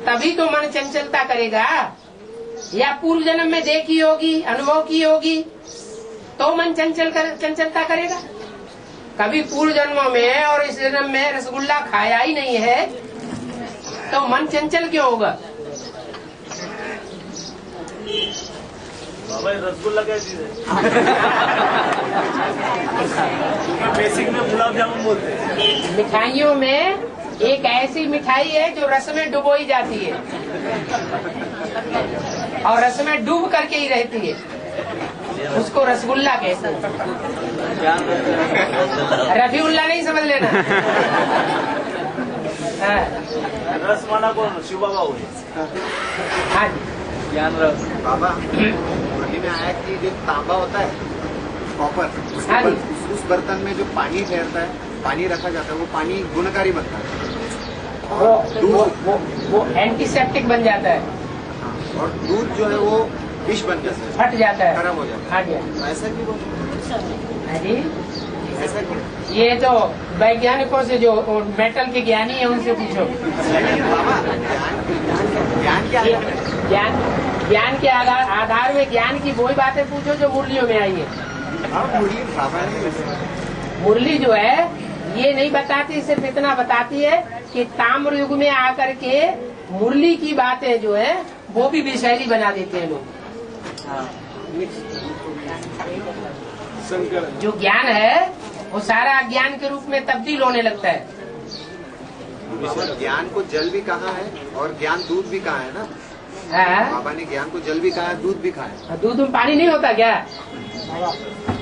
तभी तो मन चंचलता करेगा। या पूर्व जन्म में देखी होगी, अनुभव की होगी, तो मन चंचलता करेगा। कभी पूर्व जन्मों में और इस जन्म में रसगुल्ला खाया ही नहीं है, तो मन चंचल क्यों होगा? बाबा, रसगुल्ला क्या चीज है? बेसिक में गुलाब जामुन बोलते हैं। मिठाइयों में एक ऐसी मिठाई है जो रस में डुबोई जाती है और रस में डूब करके ही रहती है, उसको रसगुल्ला कहते हैं। रफीउल्ला नहीं समझ लेना। रस माना कौन? शिव बाबा हुए। हाँ, ज्ञान रस। बाबा, मुरली में आया कि जो तांबा होता है, कॉपर, उस बर्तन में जो पानी ठहरता है, पानी रखा जाता है, वो पानी गुणकारी बनता है। वो एंटीसेप्टिक बन जाता है। और दूध जो है वो विष बन जाता है, फट जाता है, खराब हो जाता हाँ है। जी। ऐसा क्यों? हाँ जी, ऐसा क्यों? ये तो वैज्ञानिकों से, जो मेटल के ज्ञानी है, उनसे पूछो। बाबा, ज्ञान क्या है? ज्ञान के आधार में ज्ञान की वही बातें पूछो जो मुरलियों में आई है। मुरली बाबा ने, मुरली जो है ये नहीं बताती, सिर्फ इतना बताती है कि ताम्र युग में आकर के मुरली की बातें जो है वो भी विषैली बना देते हैं लोग। जो ज्ञान है वो सारा अज्ञान के रूप में तब्दील होने लगता है। ज्ञान को जल भी कहा है और ज्ञान दूध भी कहा है ना। बाबा ने ज्ञान को जल भी कहा है, दूध भी कहा है। दूध में पानी नहीं होता क्या?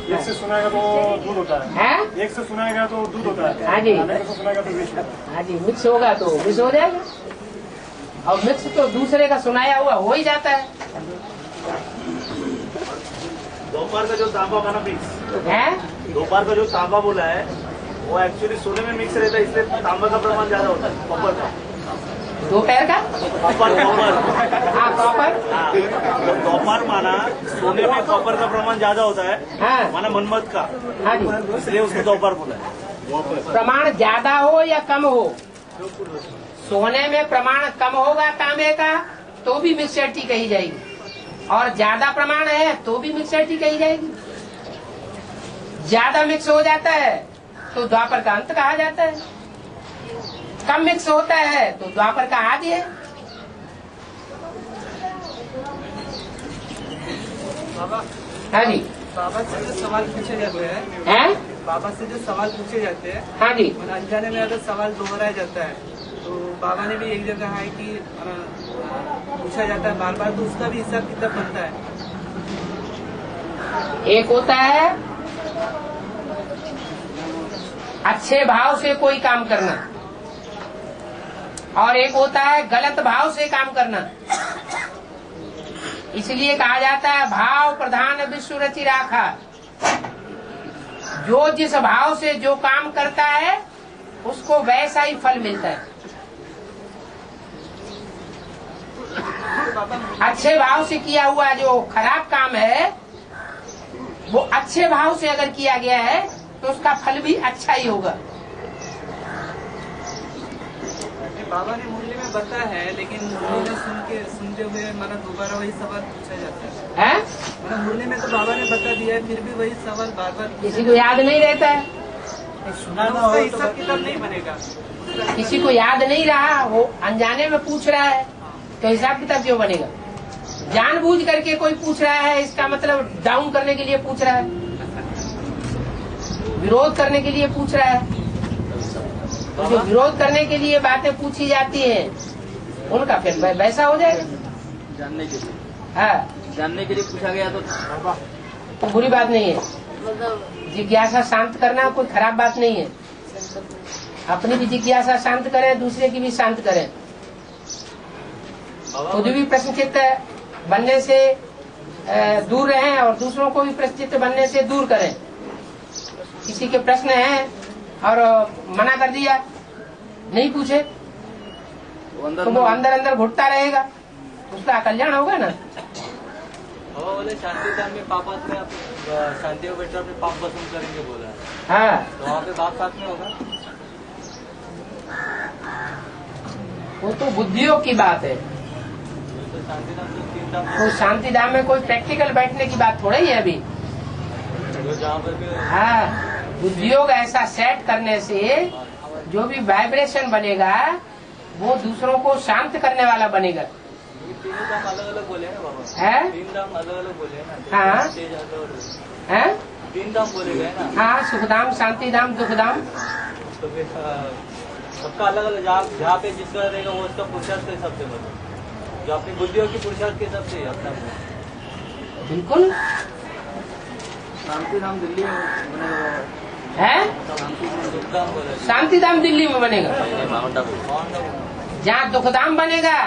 एक से सुनाएगा तो दूध होता है, एक से सुनाएगा तो दूध होता है। हाँ जी, एक से सुनाएगा तो विष। हाँ जी, मिक्स होगा तो मिक्स हो जाएगा, और मिक्स तो दूसरे का सुनाया हुआ हो ही जाता है। दोपहर का जो तांबा बना मिक्स है, दोपहर का जो तांबा बोला है वो एक्चुअली सोने में मिक्स रहता है, इसलिए तांबा का प्रमाण ज्यादा होता है। कॉपर का, दोपहर का कॉपर, हाँ कॉपर, दोपहर माना सोने में कॉपर का प्रमाण ज्यादा होता है, हाँ, माना मनमत का, हाँ जी, इसलिए उसको दोपहर बोला है। प्रमाण ज्यादा हो या कम हो, सोने में प्रमाण कम होगा तांबे का तो भी मिक्सचरिटी कही जाएगी, और ज्यादा प्रमाण है तो भी मिक्सचरिटी कही जाएगी। ज्यादा मिक्स हो जाता है तो द्वापर का अंत कहा जाता है, कम मिक्स होता है तो द्वापर का आदि है। बाबा, हाँ जी, बाबा से जो सवाल पूछे जाते हैं, बाबा से जो सवाल पूछे जाते हैं, हाँ जी, अनजाने में अगर सवाल दोहराया जाता है तो बाबा ने भी एक जगह है कि पूछा जाता है बार बार, तो उसका भी हिसाब किताब बनता है। एक होता है अच्छे भाव से कोई काम करना, और एक होता है गलत भाव से काम करना। इसलिए कहा जाता है भाव प्रधान विश्व रचि राखा। जो जिस भाव से जो काम करता है उसको वैसा ही फल मिलता है। अच्छे भाव से किया हुआ जो खराब काम है वो अच्छे भाव से अगर किया गया है तो उसका फल भी अच्छा ही होगा। बाबा ने मुरली में बताया है, लेकिन मुरली में सुनते हुए माना दोबारा वही सवाल पूछा जाता है। माना मुरली में तो बाबा ने बता दिया है, फिर भी वही सवाल बार बार किसी को याद नहीं रहता है, उसका हिसाब किताब नहीं बनेगा। किसी को याद नहीं रहा, वो अनजाने में पूछ रहा है तो हिसाब किताब क्यों बनेगा? जानबूझ करके कोई पूछ रहा है, इसका मतलब डाउन करने के लिए पूछ रहा है, विरोध करने के लिए पूछ रहा है। तो जो विरोध करने के लिए बातें पूछी जाती हैं उनका फिर वैसा हो जाएगा। जानने के लिए, हाँ, जानने के लिए पूछा गया तो बुरी बात नहीं है। जिज्ञासा शांत करना कोई खराब बात नहीं है। अपनी भी जिज्ञासा शांत करें, दूसरे की भी शांत करें। खुद भी प्रश्नचित्त बनने से दूर रहें और दूसरों को भी प्रश्नचित्त बनने से दूर करें। किसी के प्रश्न हैं और मना कर दिया, नहीं पूछे तो वो अंदर अंदर घुटता रहेगा, उसका कल्याण होगा ना। बोले शांति धाम में पापा में शांति को बैठकर अपने पाप वसूल करेंगे बोला। हाँ, तो वहाँ पे बाप साथ में होगा। वो तो बुद्धियों की बात है। तो शांति धाम तो 3 धाम तो शांति धाम में कोई प्रैक्टिकल बैठने की बात थोड़ा ही है अभी। जहाँ पर भी हाँ, बुद्धियोग ऐसा सेट करने से जो भी वाइब्रेशन बनेगा वो दूसरों को शांत करने वाला बनेगा। 3 धाम अलग अलग बोले ना बाबा। है? 3 धाम अलग अलग बोले ना। हाँ। है? 3 धाम बोले गए ना। हाँ, सुखधाम, शांतिधाम, दुखधाम। तो फिर सबका अलग अलग, जहाँ पे जिसका रहेगा वो उसका पुरुषार्थ के हिसाब से बोलो, जो अपनी बुद्धियों की पुरुषार्थ के हिसाब से अपना। बिल्कुल। शांति धाम दिल्ली में बनेगा है? शांतिधाम दिल्ली में बनेगा। जहाँ दुखधाम बनेगा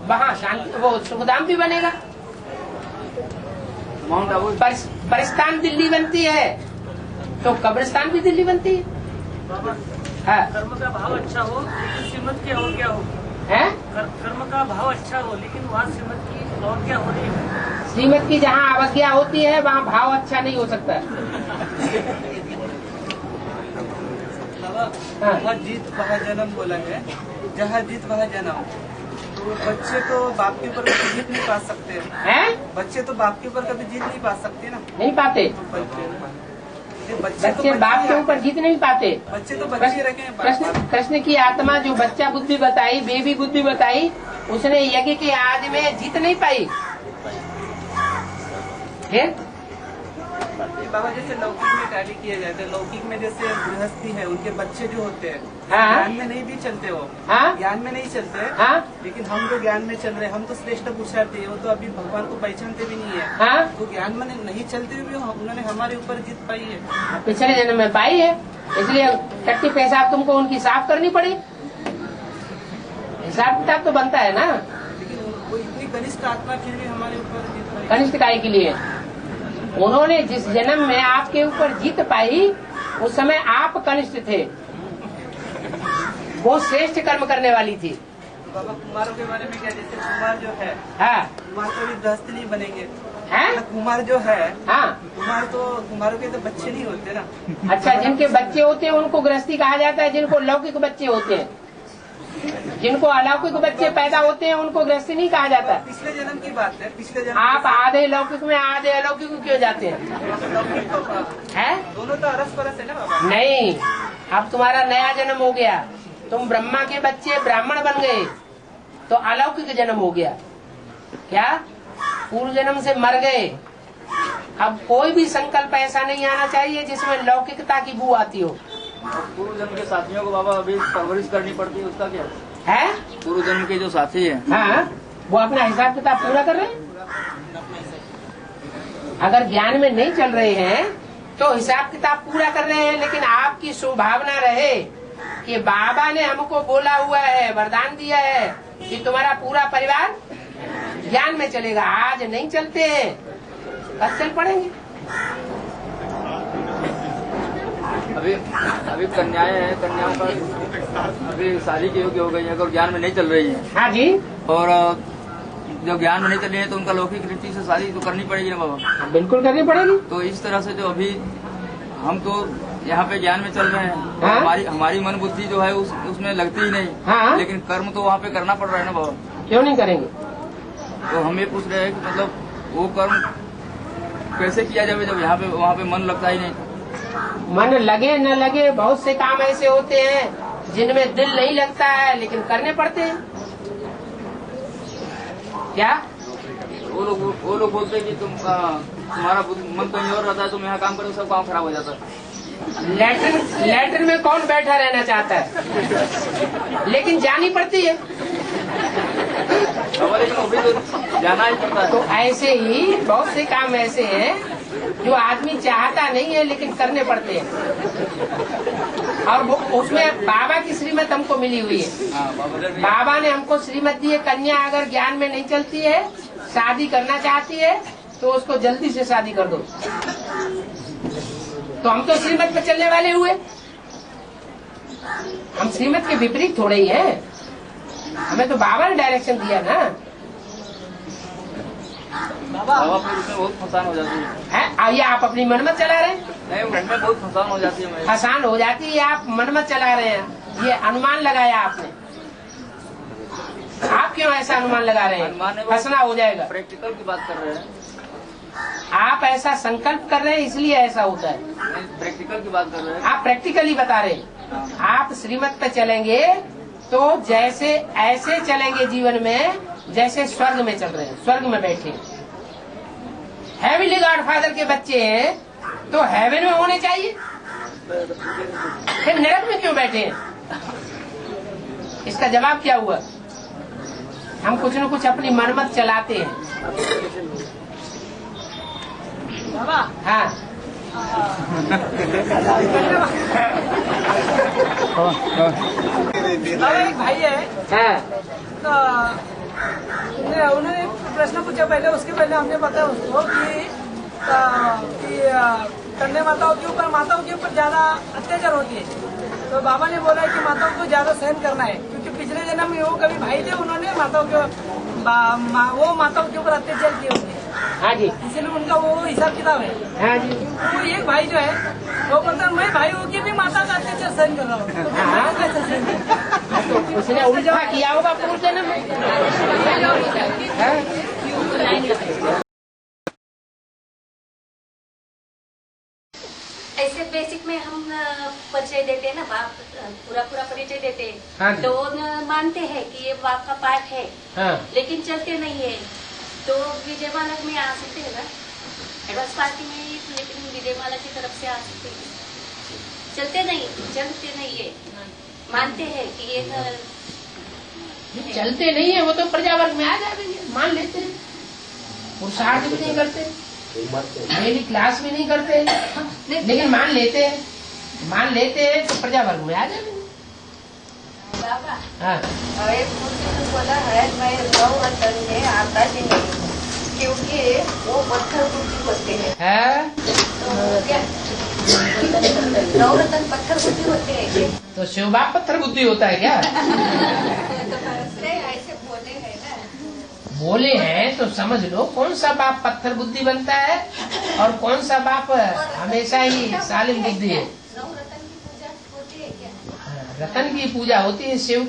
वहाँ शांति वो सुखधाम भी बनेगा। माउंट आबू परिस्तान दिल्ली बनती है तो कब्रिस्तान भी दिल्ली बनती है। हाँ। कर्म का भाव अच्छा हो लेकिन श्रीमत की और क्या हो है? कर्म का भाव अच्छा हो लेकिन वहाँ श्रीमत की और क्या हो रही है। श्रीमत की जहाँ अवज्ञा होती है वहाँ भाव अच्छा नहीं हो सकता। जहाँ जीत वहाँ जन्म बोला है, जहाँ जीत वहाँ जन्म। तो बच्चे तो बाप के ऊपर कभी जीत नहीं पा सकते हैं? बच्चे तो बाप के ऊपर कभी जीत नहीं पा सकते ना। नहीं पाते। बच्चे बाप के ऊपर जीत नहीं पाते। बच्चे तो बच्चे रखे। कृष्ण की आत्मा जो बच्चा बुद्धि बताई, बेबी बुद्धि बताई, उसने यज्ञ के आदि में जीत नहीं पाई। फिर बाबा जैसे लौकिक में टैली किए जाते हैं, लौकिक में जैसे गृहस्थी है, उनके बच्चे जो होते हैं ज्ञान में नहीं भी चलते हो। ज्ञान में नहीं चलते। लेकिन हम जो ज्ञान में चल रहे हैं, हम तो श्रेष्ठ पुरुषार्थी है, वो तो अभी भगवान को पहचानते भी नहीं है। तो ज्ञान में नहीं चलते हुए उन्होंने हमारे ऊपर जीत पाई है। पिछले जन्म में पाई है, इसलिए टट्टी पेशाब तुमको उनकी साफ करनी पड़ी। हिसाब किताब तो बनता है ना। लेकिन वो इतनी कनिष्ठ आत्मा फिर भी हमारे ऊपर जीत पाई। कनिष्ठ काय के लिए उन्होंने जिस जन्म में आपके ऊपर जीत पाई उस समय आप कनिष्ठ थे, वो श्रेष्ठ कर्म करने वाली थी। बाबा कुमारों के बारे में क्या, जैसे कुमार जो है, हाँ, कुमार तो भी गृहस्थ नहीं बनेंगे। हैं? कुमार जो है, हाँ, कुमारों के तो बच्चे नहीं होते ना। अच्छा, जिनके बच्चे होते हैं उनको गृहस्थी कहा जाता है। जिनको लौकिक बच्चे होते हैं, जिनको अलौकिक बच्चे पैदा होते हैं उनको गृहस्थी नहीं कहा जाता। पिछले जन्म की बात है। पिछले जन्म आप आधे लौकिक में आधे अलौकिक में क्यों जाते हैं? दोनों तो अरस परस है ना बाबा। नहीं, अब तुम्हारा नया जन्म हो गया, तुम ब्रह्मा के बच्चे ब्राह्मण बन गए तो अलौकिक जन्म हो गया। क्या पूर्व जन्म से मर गए? अब कोई भी संकल्प ऐसा नहीं आना चाहिए जिसमें लौकिकता की बू आती हो। पूर्व जन्म के साथियों को बाबा अभी परवरिश करनी पड़ती है, उसका क्या है? पूर्व जन्म के जो साथी है, हाँ, वो अपना हिसाब किताब पूरा कर रहे हैं। अगर ज्ञान में नहीं चल रहे हैं तो हिसाब किताब पूरा कर रहे हैं, लेकिन आपकी सुभावना रहे कि बाबा ने हमको बोला हुआ है, वरदान दिया है कि तुम्हारा पूरा परिवार ज्ञान में चलेगा। आज नहीं चलते हैं, कल चल पड़ेंगे। अभी कन्याएं हैं, कन्याओं का अभी शादी की योग्य हो गई है, अगर ज्ञान में नहीं चल रही है। हाँ जी। और जब ज्ञान में नहीं चल रही है तो उनका लौकिक रीति से शादी तो करनी पड़ेगी ना बाबा। बिल्कुल करनी पड़ेगी। तो इस तरह से जो अभी हम तो यहाँ पे ज्ञान में चल रहे हैं, हाँ? हमारी मन बुद्धि जो है उसमें लगती ही नहीं। हाँ? लेकिन कर्म तो वहाँ पे करना पड़ रहा है ना बाबा। क्यों नहीं करेंगे? तो हम ये पूछ रहे हैं कि मतलब वो कर्म कैसे किया जाए जब यहाँ पे वहाँ पे मन लगता ही नहीं। मन लगे न लगे, बहुत से काम ऐसे होते हैं जिनमें दिल नहीं लगता है लेकिन करने पड़ते हैं। क्या वो लोग बोलते हैं कि तुम्हारा मन कहीं और रहता है, तुम यहाँ काम करो, सब काम खराब हो जाता है। लैट्रिन में कौन बैठा रहना चाहता है, लेकिन जानी पड़ती है। लेकिन अभी तो जाना ही पड़ता है। तो ऐसे ही बहुत से काम ऐसे हैं जो आदमी चाहता नहीं है लेकिन करने पड़ते हैं। और वो उसमें बाबा की श्रीमत हमको मिली हुई है। बाबा ने हमको श्रीमत दी है, कन्या अगर ज्ञान में नहीं चलती है, शादी करना चाहती है तो उसको जल्दी से शादी कर दो। तो हम तो श्रीमत पे चलने वाले हुए, हम श्रीमत के विपरीत थोड़े ही हैं। हमें तो बाबा ने डायरेक्शन दिया ना। बाबा फिर उसमें बहुत फसान हो जाती है। आइए आप अपनी मनमत चला रहे हैं। नहीं, उसमें बहुत फसान हो जाती है। फसान हो जाती है, आप मनमत चला रहे हैं। ये अनुमान लगाया आपने। आप क्यों ऐसा अनुमान लगा रहे हैं? फंसना हो जाएगा। प्रैक्टिकल की बात कर रहे हैं आप, ऐसा संकल्प कर रहे हैं इसलिए ऐसा होता है। प्रैक्टिकल की बात कर रहे हैं। आप प्रैक्टिकली बता रहे हैं। आप श्रीमत पे चलेंगे तो जैसे ऐसे चलेंगे जीवन में जैसे स्वर्ग में चल रहे हैं, स्वर्ग में बैठे। हेवनली गॉडफादर के बच्चे हैं तो हेवन में होने चाहिए, फिर नरक में क्यों बैठे हैं? इसका जवाब क्या हुआ? हम कुछ न कुछ अपनी मनमत चलाते हैं। हाँ एक भाई है, तो उन्होंने प्रश्न पूछा पहले, उसके पहले हमने बताया उसको कि कन्या माताओं के ऊपर ज्यादा अत्याचार होती है। तो बाबा ने बोला कि माताओं को ज्यादा सहन करना है, क्योंकि पिछले जन्म में वो कभी भाई थे, उन्होंने वो माताओं के ऊपर अत्याचार किए होंगे। हाँ जी, इसलिए उनका वो हिसाब किताब है। हाँ जी, वो एक भाई जो है वो बोलता है मैं भाई होके भी माता का अत्याचार सहन कर रहा हूँ। उसने उल्टा किया होगा पूर्व जन्म में। ऐसे बेसिक में हम परिचय देते हैं ना, बाप पूरा परिचय देते हैं। हाँ, तो मानते हैं कि ये बाप का पाठ है। हाँ, लेकिन चलते नहीं है। तो विजय माला में आ सकते हैं ना, एडवांस पार्टी में, लेकिन विजय माला की तरफ से आ सकते हैं। चलते नहीं है, मानते हैं कि ये चलते नहीं है, वो तो प्रजावर्ग में आ जाएंगे, मान लेते हैं। पुरुषार्थ भी नहीं करते, मेरी क्लास भी नहीं करते, लेकिन मान लेते हैं तो प्रजावर्ग में आ जाएंगे। बाबा, हाँ, एक मुझे बोला है मैं नवरत्न में आता ही नहीं, क्योंकि वो पत्थर बुद्धि होते हैं। तो क्या नवरत्न पत्थर बुद्धि होते हैं? तो शिव बाप पत्थर बुद्धि होता है क्या? ऐसे बोले है ना, बोले हैं तो समझ लो कौन सा बाप पत्थर बुद्धि बनता है और कौन सा बाप हमेशा ही सालिम बुद्धि है। रतन की पूजा होती है, शिव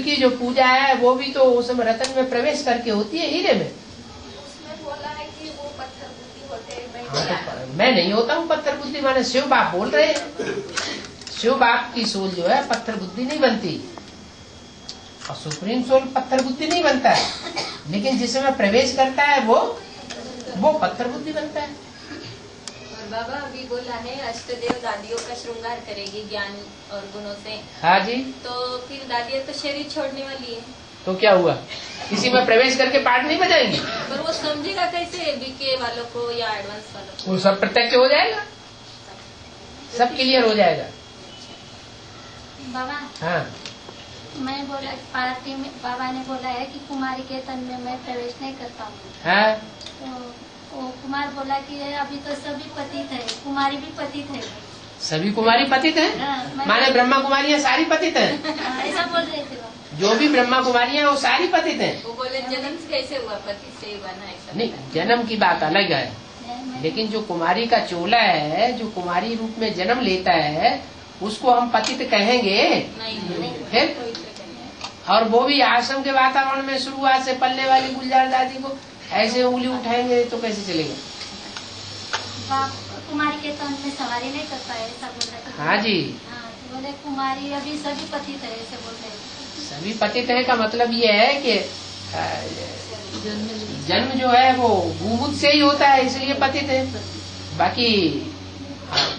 की जो पूजा है वो भी तो उसमें रतन में प्रवेश करके होती है, हीरे में। उसमें बोला है कि वो पत्थर बुद्धि होते हैं। हाँ, तो मैं नहीं होता हूँ पत्थर बुद्धि, माने शिव बाप बोल रहे हैं। शिव बाप की सोल जो है पत्थर बुद्धि नहीं बनती, और सुप्रीम सोल पत्थर बुद्धि नहीं बनता है, लेकिन जिसमें प्रवेश करता है वो पत्थर बुद्धि बनता है। बाबा अभी बोला है अष्टदेव दादियों का श्रृंगार करेगी ज्ञान और गुणों से। हाँ जी, तो फिर दादियाँ तो शरीर छोड़ने वाली है, तो क्या हुआ? किसी में प्रवेश करके पाठ नहीं बजाएंगे? पर वो समझेगा कैसे बीके वालों को या एडवांस वालों को? वो सब प्रत्यक्ष हो जाएगा, सब क्लियर हो जाएगा। बाबा, हाँ, मैं बोला पार्टी में बाबा ने बोला है कि कुमारी के तन में मैं प्रवेश नहीं करता हूँ। हाँ, तो वो कुमार बोला कि अभी तो सभी पतित है, कुमारी भी पतित है। सभी कुमारी पतित हैं? हाँ, माने ब्रह्मा कुमारियाँ सारी पतित हैं? ऐसा बोल रहे थे वो। जो भी ब्रह्मा कुमारियाँ वो सारी पतित हैं। वो बोले जन्म से कैसे हुआ, पति से हुआ ना, ऐसा नहीं, जन्म की बात अलग है, लेकिन जो कुमारी का चोला है, जो कुमारी रूप में जन्म लेता है, उसको हम पतित कहेंगे? नहीं। फिर और वो भी आश्रम के वातावरण में शुरुआत से पलने वाली गुलजार दादी को ऐसे उंगली उठाएंगे तो कैसे चलेगा? बाप कुमारी के तन में सवारी नहीं करता है, ऐसा बोल रहे थे। हाँ जी, हाँ, तो बोले कुमारी अभी सभी पतित है, ऐसे बोल रहे थे। सभी पतित है का मतलब ये है कि जन्म जो है वो भूभूत से ही होता है, इसलिए पतित है। बाकी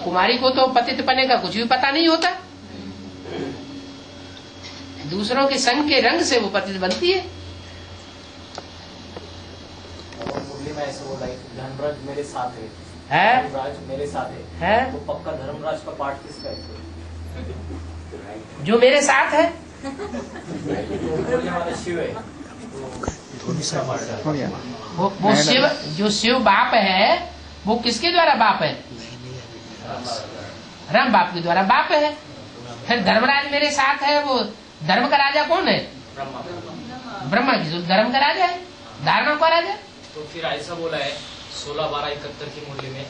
कुमारी को तो पतित पने का कुछ भी पता नहीं होता, दूसरों के संग के रंग से वो पतित बनती है। मुरली में ऐसे बोला है धर्मराज मेरे साथ है, है? धर्मराज मेरे साथ है, है? तो पक्का धर्मराज का पाठ किसका है? जो मेरे साथ है शिव है वो शिव, जो शिव बाप है वो किसके द्वारा बाप है? राम बाप के द्वारा बाप है। फिर धर्मराज मेरे साथ है, वो धर्म का राजा कौन है? ब्रह्मा की धर्म का राजा है, धारणा का राजा। तो फिर ऐसा बोला है 16/12/71 की मुरली में,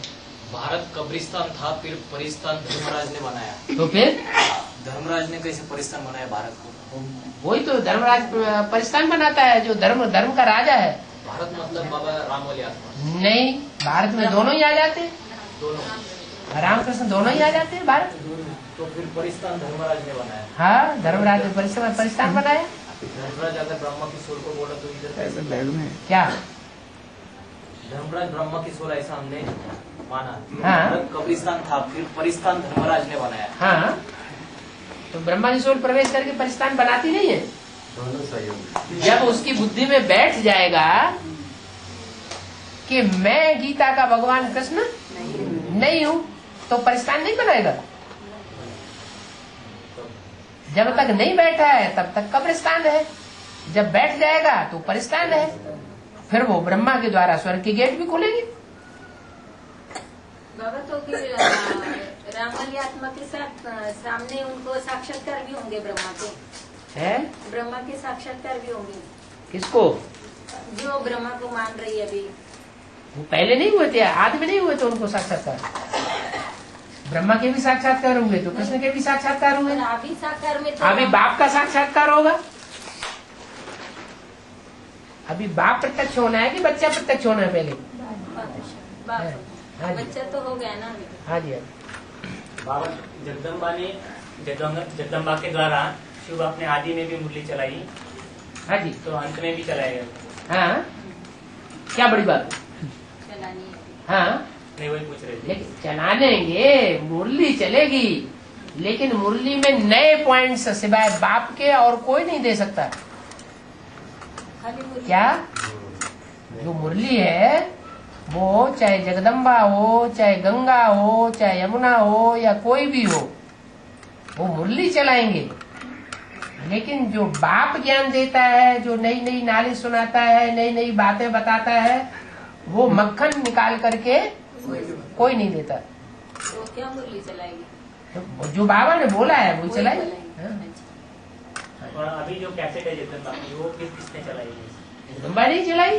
भारत कब्रिस्तान था फिर परिस्तान धर्मराज ने बनाया। तो फिर धर्मराज ने कैसे परिस्तान बनाया भारत को? वही तो धर्मराज परिस्तान बनाता है, जो धर्म का राजा है। भारत मतलब बाबा राम वाली आत्मा नहीं, भारत में दोनों ही आ जाते हैं, दोनों रामकृष्ण दोनों ही आ जाते हैं भारत। तो फिर परिस्तान धर्मराज ने बनाया। हाँ, धर्मराज ने परिस्तान बनाया। धर्मराज अगर ब्रह्मा की सोल को बोला तो इधर कैसे क्या? धर्मराज ब्रह्मा की सोल ऐसा हमने माना। हाँ। भारत कब्रिस्तान था फिर परिस्तान धर्मराज ने बनाया। हाँ, तो ब्रह्मा की सोल प्रवेश करके परिस्तान बनाती नहीं है। दोनों सहयोग। जब उसकी बुद्धि में बैठ जाएगा कि मैं गीता का भगवान कृष्ण नहीं हूँ, तो परिस्तान नहीं बनाएगा। जब तक नहीं बैठा है तब तक कब्रिस्तान है, जब बैठ जाएगा तो परिस्तान है। फिर वो ब्रह्मा के द्वारा स्वर्ग की गेट भी खुलेगी। बाबा तो फिर राम वाली आत्मा के साथ सामने उनको साक्षात्कार भी होंगे ब्रह्मा के, है? ब्रह्मा के साक्षात्कार भी होंगे। किसको? जो ब्रह्मा को मान रही है अभी। वो पहले नहीं हुए थे, आदि में नहीं हुए थे उनको साक्षात्कार। ब्रह्मा के भी साक्षात्कार होंगे तो कृष्ण के भी साक्षात्कार हुए। अभी साकार में तो अभी बाप का साक्षात्कार होगा। अभी बाप प्रत्यक्ष होना है कि बच्चा प्रत्यक्ष होना है पहले? बच्चा तो हो गया ना। हाँ जी। बाबा जगदम्बा ने जगदम्बा के द्वारा शिव बाप ने आदि में भी मुरली चलाई। हाँ जी। तो अंत में भी चलाएगा। हाँ, क्या बड़ी बात है? हाँ, नहीं वही पूछ रहे थे। लेकिन चला लेंगे, मुरली चलेगी, लेकिन मुरली में नए पॉइंट्स सिवाय बाप के और कोई नहीं दे सकता। क्या? जो मुरली है वो चाहे जगदम्बा हो, चाहे गंगा हो, चाहे यमुना हो या कोई भी हो, वो मुरली चलाएंगे। लेकिन जो बाप ज्ञान देता है, जो नई नई नॉलेज सुनाता है, नई नई बातें बताता है, वो मक्खन निकाल करके कोई नहीं देता। तो क्या मुरली चलाएगी? तो जो बाबा ने बोला है वो चलाएगी। और अभी जो कैसेट है जगदम्बा की, वो किसने चलाई? जगदम्बा नहीं चलाई।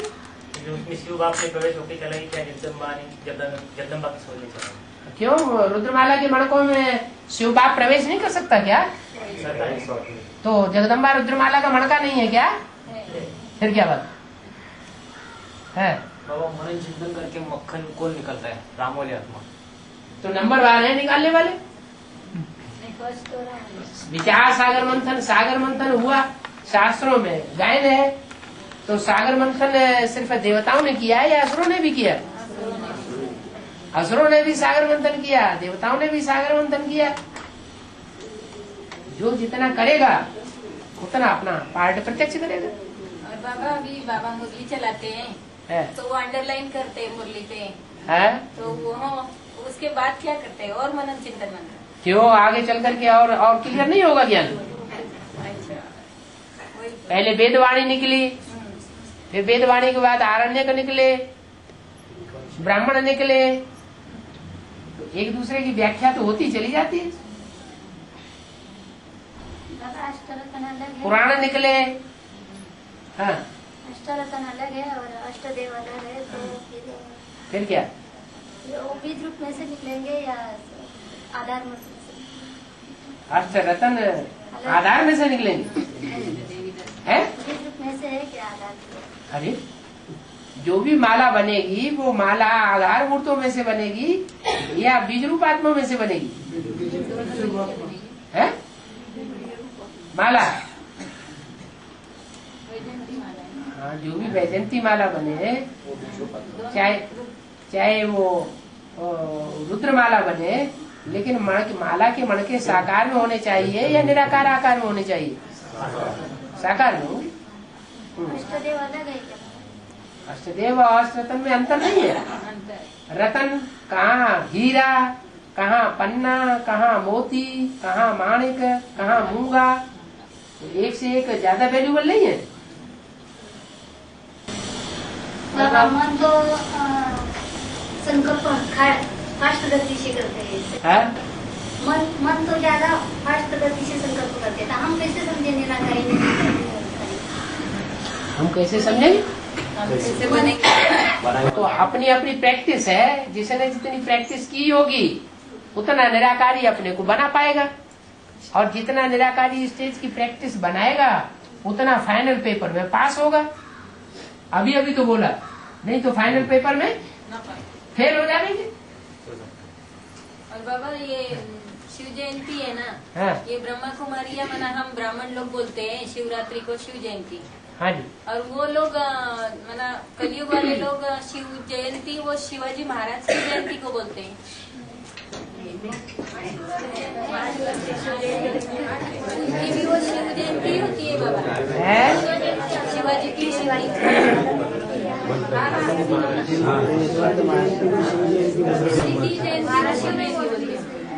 जो उसमें शिव बाप ने प्रवेश होकर चलाई, क्या जगदम्बा ने जगदम्बा की सोल ने चलाई? क्यों? रुद्रमाला के मणकों में शिव बाप प्रवेश नहीं कर सकता क्या? तो जगदम्बा रुद्रमाला का मणका नहीं है क्या? फिर क्या बात है? बाबा मनन चिंतन करके मक्खन कौन निकलता है? राम वाली आत्मा। तो नंबर 12 है निकालने वाले। विचार सागर मंथन हुआ शास्त्रों में गायन है। तो सागर मंथन सिर्फ देवताओं ने किया है या असुरों ने भी किया? असुरों ने भी सागर मंथन किया, देवताओं ने भी सागर मंथन किया। जो जितना करेगा उतना अपना पार्ट प्रत्यक्ष करेगा। और बाबा अभी बाबा मुरली चलाते हैं तो वो अंडरलाइन करते हैं मुरली पे है, तो वो उसके बाद क्या करते हैं? और मनन चिंतन मंत्र क्यों आगे चल करके और क्लियर नहीं होगा ज्ञान? पहले वेदवाणी निकली, फिर वेदवाणी के बाद आरण्यक निकले, ब्राह्मण निकले, तो एक दूसरे की व्याख्या तो होती चली जाती है। पुराण निकले। हाँ, अष्टरतन अलग है और अष्टदेव अलग है, तो फिर क्या? वो बीज रूप में से निकलेंगे या आधार में से? अष्टरतन आधार में से निकलेंगे है? बीज रूप में से है क्या आधार? अरे जो भी माला बनेगी वो माला आधार मूर्तों में से बनेगी या बीज रूप आत्मा में से बनेगी? है माला। हाँ, जो भी वैजयंती माला बने, चाहे वो रुद्रमाला बने, लेकिन माला के मणके साकार में होने चाहिए या निराकार आकार में होने चाहिए? साकार में होंगे। अष्टदेव अलग है क्या? अष्टदेव और अष्टरतन में अंतर नहीं है। रतन कहाँ, हीरा कहाँ पन्ना, कहाँ मोती, कहाँ माणिक, कहाँ मूंगा, एक से एक ज्यादा वैल्यूबल नहीं है। बाबा मन तो संकल्प फास्ट गति से करते हैं। मन तो ज्यादा फास्ट गति से संकल्प करते हैं। हम कैसे समझे निराकारी नहीं? हम कैसे समझेंगे? कैसे बनेंगे? तो अपनी अपनी प्रैक्टिस है, जिसने जितनी प्रैक्टिस की होगी उतना निराकारी अपने को बना पाएगा, और जितना निराकारी स्टेज की प्रैक्टिस बनाएगा उतना फाइनल पेपर में पास होगा। अभी अभी तो बोला, नहीं तो फाइनल पेपर में फेल हो जाएंगे। और बाबा ये शिव जयंती है ना, हाँ। ये ब्रह्मा कुमारिया मना हम ब्राह्मण लोग बोलते हैं शिवरात्रि को शिव जयंती। हाँ जी। और वो लोग मना कलयुग वाले लोग शिव जयंती वो शिवाजी महाराज की जयंती को बोलते हैं। उनकी भी वो शिव जयंती होती है बाबा, शिवाजी की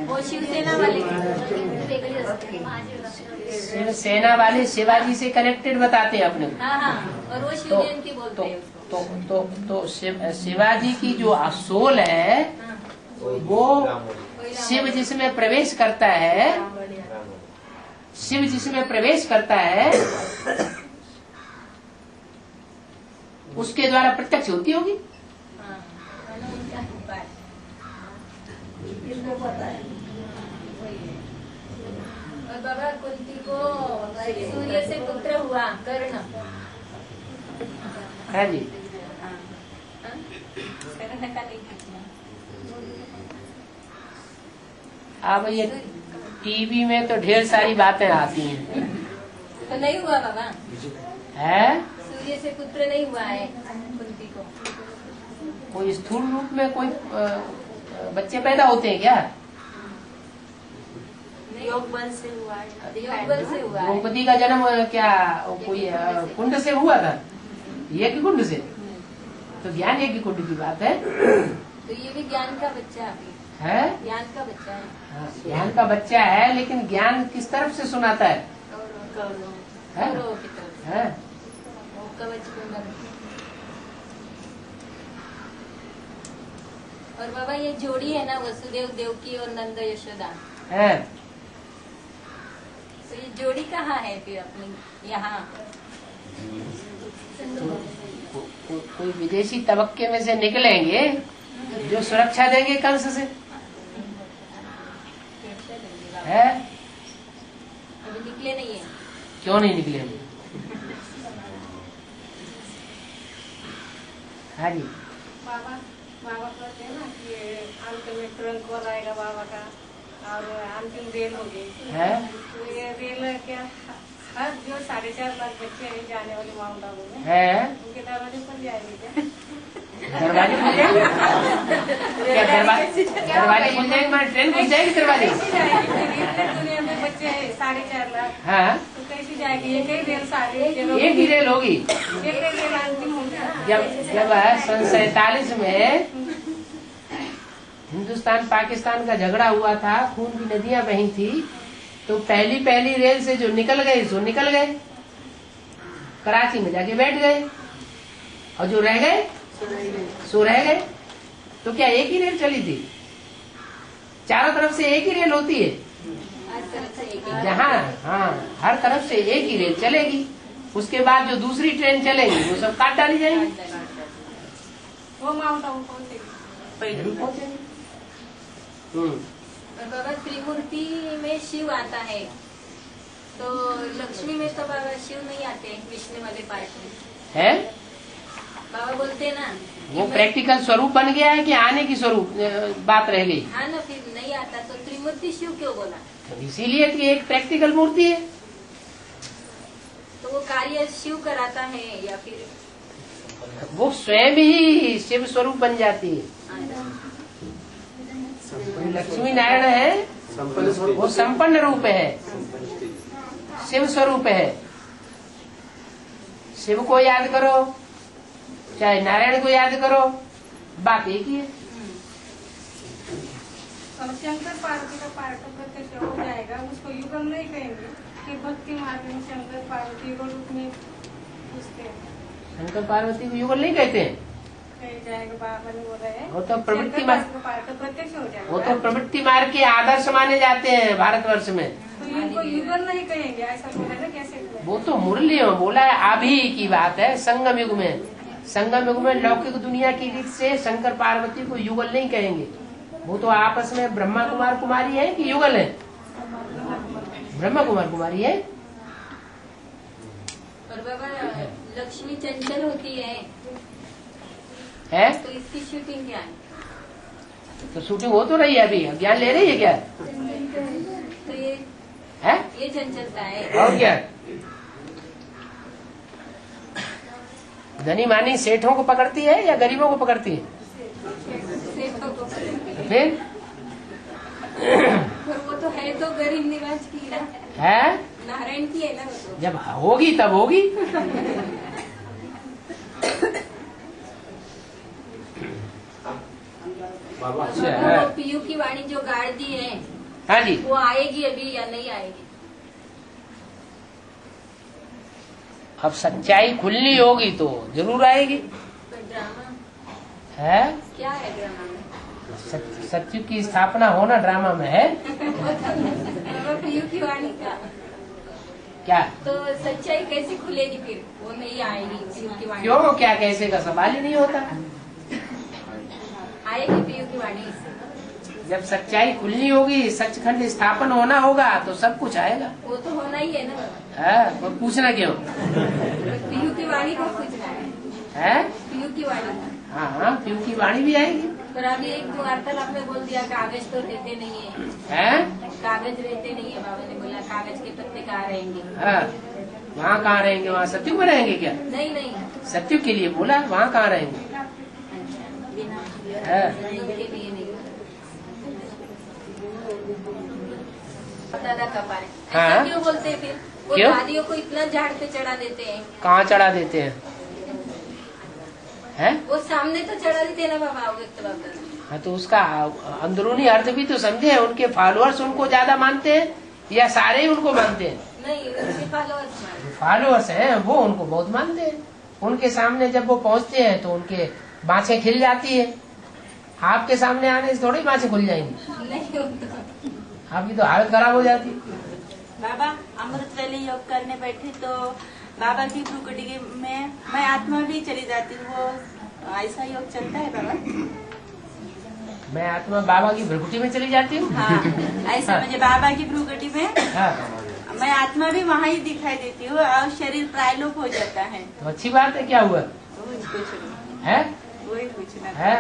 वो शिवसेना वाले सेना वाले शिवाजी से कनेक्टेड बताते हैं अपने को। हाँ, और वो शिव जयंती बोलते हैं। तो शिवाजी की जो सोल है वो शिव जिसमें प्रवेश करता है, शिव जिसमें प्रवेश करता है उसके द्वारा प्रत्यक्ष होती होगी। और बाबा कुंती को सूर्य से पुत्र हुआ कर्ण। हाँ जी। कर्ण का नहीं पूछना। अब ये टीवी में तो ढेर सारी बातें आती हैं। तो नहीं हुआ बाबा है? सूर्य से पुत्र नहीं हुआ है कुंती को। कोई स्थूल रूप में कोई बच्चे पैदा होते हैं क्या? योग बल से हुआ है। योग बल से हुआ है। द्रौपदी का जन्म क्या कोई कुंड से हुआ था? यज्ञ कुंड से? तो ज्ञान यज्ञ कुंड की बात है। तो ये भी ज्ञान का बच्चा है, ज्ञान का बच्चा है। हाँ, ज्ञान का बच्चा है, लेकिन ज्ञान किस तरफ से सुनाता है? कौरवों की तरफ से। है? कवच कुंडल। और बाबा ये जोड़ी है ना वसुदेव देवकी और नंद यशोदा है? तो ये जोड़ी कहाँ है फिर अपनी यहाँ? कोई विदेशी तबक्के में से निकलेंगे जो सुरक्षा देंगे कंस से, है? अभी निकले नहीं है। क्यों नहीं निकलेंगे? हाँ जी। बाबा कहते हैं ना कि अंत में तुरंत कॉल आएगा बाबा का और अंतिम रेल होगी। है? तो ये रेल क्या हर जो 4.5 लाख बच्चे हैं जाने वाले माउंट आबू में है? उनके दरवाजे खुल जाएंगे क्या? दरवाजे खुल जाएंगे? क्या दरवाजे खुल जाएंगे? मैं ट्रेन खुल जाएगी दरवाजे? दुनिया में बच्चे हैं 4.5 लाख। हाँ, तो कैसे जाएगी? एक ही रेल सारी एक ही रेल होगी। एक ही रेल अंतिम होगा। जब 47 में हिंदुस्तान पाकिस्तान का झगड़ा हुआ था, खून की नदियां बही थी, तो पहली रेल से जो निकल गए सो निकल गए, कराची में जाके बैठ गए, और जो रह गए सो रह गए। तो क्या एक ही रेल चली थी? चारों तरफ से एक ही रेल होती है। जहाँ हाँ हर तरफ से एक ही रेल चलेगी, उसके बाद जो दूसरी ट्रेन चलेगी वो सब काट डाली जाएगी। वो माउंट आबू पहुंचेगी। बाबा त्रिमूर्ति में शिव आता है, तो लक्ष्मी में तो बाबा शिव नहीं आते विष्णु वाले पार्ट में है। बाबा बोलते ना वो प्रैक्टिकल स्वरूप बन गया है कि आने की स्वरूप बात रह गई? हाँ ना, फिर नहीं आता तो त्रिमूर्ति शिव क्यों बोला? तो इसीलिए कि एक प्रैक्टिकल मूर्ति है। तो वो कार्य शिव कराता है या फिर वो स्वयं ही शिव स्वरूप बन जाती है। लक्ष्मी नारायण है, वो संपन्न रूप है, शिव स्वरूप है। शिव को याद करो चाहे नारायण को याद करो, बात एक ही है। शंकर पार्वती का पार्ट प्रत्यक्ष हो जाएगा, उसको युगल नहीं कहेंगे कि भक्ति मार्ग में शंकर पार्वती को रूप में पूछते हैं। शंकर पार्वती को युगल नहीं कहते हैं, कह जाएगा बाबा ने बोला है। वो तो प्रवृत्ति शंकर मार्ग, पार्वती का पार्ट प्रत्यक्ष हो जाएगा। वो तो प्रवृत्ति मार्ग के आदर्श माने जाते हैं भारतवर्ष में। तो इनको युगल नहीं कहेंगे, ऐसा बोला ना, कैसे बोला? वो तो मुरली में बोला है, अभी की बात है। संगम युग में, संगम युग में लौकिक दुनिया की रीत से शंकर पार्वती को युगल नहीं कहेंगे। वो तो आपस में ब्रह्मा कुमार कुमारी है कि युगल है? ब्रह्मा कुमार कुमारी है। और बाबा लक्ष्मी चंचल होती है तो इसकी शूटिंग क्या है? तो शूटिंग हो तो रही है, अभी ज्ञान ले रही है क्या? तो ये है, ये चंचलता है। और क्या? धनी मानी सेठों को पकड़ती है या गरीबों को पकड़ती है? फिर वो तो है तो गरीब निवाज की है, नारायण की है ना। वो तो जब होगी तब होगी। बाबा पीयू की वाणी जो गाड़ दी है, हाँ जी, वो आएगी अभी या नहीं आएगी? अब सच्चाई खुलनी होगी तो जरूर आएगी। ड्रामा है क्या है? ड्रामा में सत्य की स्थापना होना ड्रामा में है। पीयू की वाणी का क्या? तो सच्चाई कैसे खुलेगी फिर? वो नहीं आएगी पीयू की वाणी। क्यों? क्या कैसे का सवाल ही नहीं होता। आएगी पीयू की वाणी। जब सच्चाई खुलनी होगी, सचखंड स्थापन होना होगा तो सब कुछ आएगा। वो तो होना ही है ना। वो पूछना क्यों? पीयू की वाणी को पूछना है। पीयू की वाणी। हाँ, पीयू की वाणी भी आएगी। पर अभी एक दो वार्तालाप में बोल दिया कागज तो रहते नहीं है। कागज रहते नहीं है, बाबा ने बोला कागज के पत्ते कहाँ रहेंगे? वहाँ कहाँ रहेंगे? वहाँ सत्युग में रहेंगे क्या? नहीं नहीं, सत्युग के लिए बोला, वहाँ कहाँ रहेंगे? के लिए नहीं। दादा कपारे ऐसा क्यों बोलते हैं फिर? वो दादियों को इतना झाड़ पे चढ़ा देते हैं। कहाँ चढ़ा देते हैं? वो सामने तो चढ़ा देते हैं ना बाबा अव्यक्त बाबा। हाँ, तो उसका अंदरूनी अर्थ भी तो समझे। उनके फॉलोअर्स उनको ज्यादा मानते हैं या सारे ही उनको मानते हैं? नहीं, उनके फॉलोअर्स हैं वो उनको बहुत मानते हैं। उनके सामने जब वो पहुँचते हैं तो उनके बाँछें खिल जाती है। आपके सामने आने से थोड़ी बाँछें खुल जाएंगी, आपकी तो हालत खराब हो जाती। बाबा अमृत वेले योग करने बैठे तो बाबा की भ्रुकुटी में मैं आत्मा भी चली जाती हूँ, वो ऐसा योग चलता है बाबा? मैं आत्मा बाबा की भ्रुकुटी में चली जाती हूँ। हाँ, ऐसा मुझे बाबा की भ्रुकुटी में मैं आत्मा भी वहाँ ही दिखाई देती हूँ और शरीर प्रायलोप हो जाता है। तो अच्छी बात है, क्या हुआ? है वही पूछना है।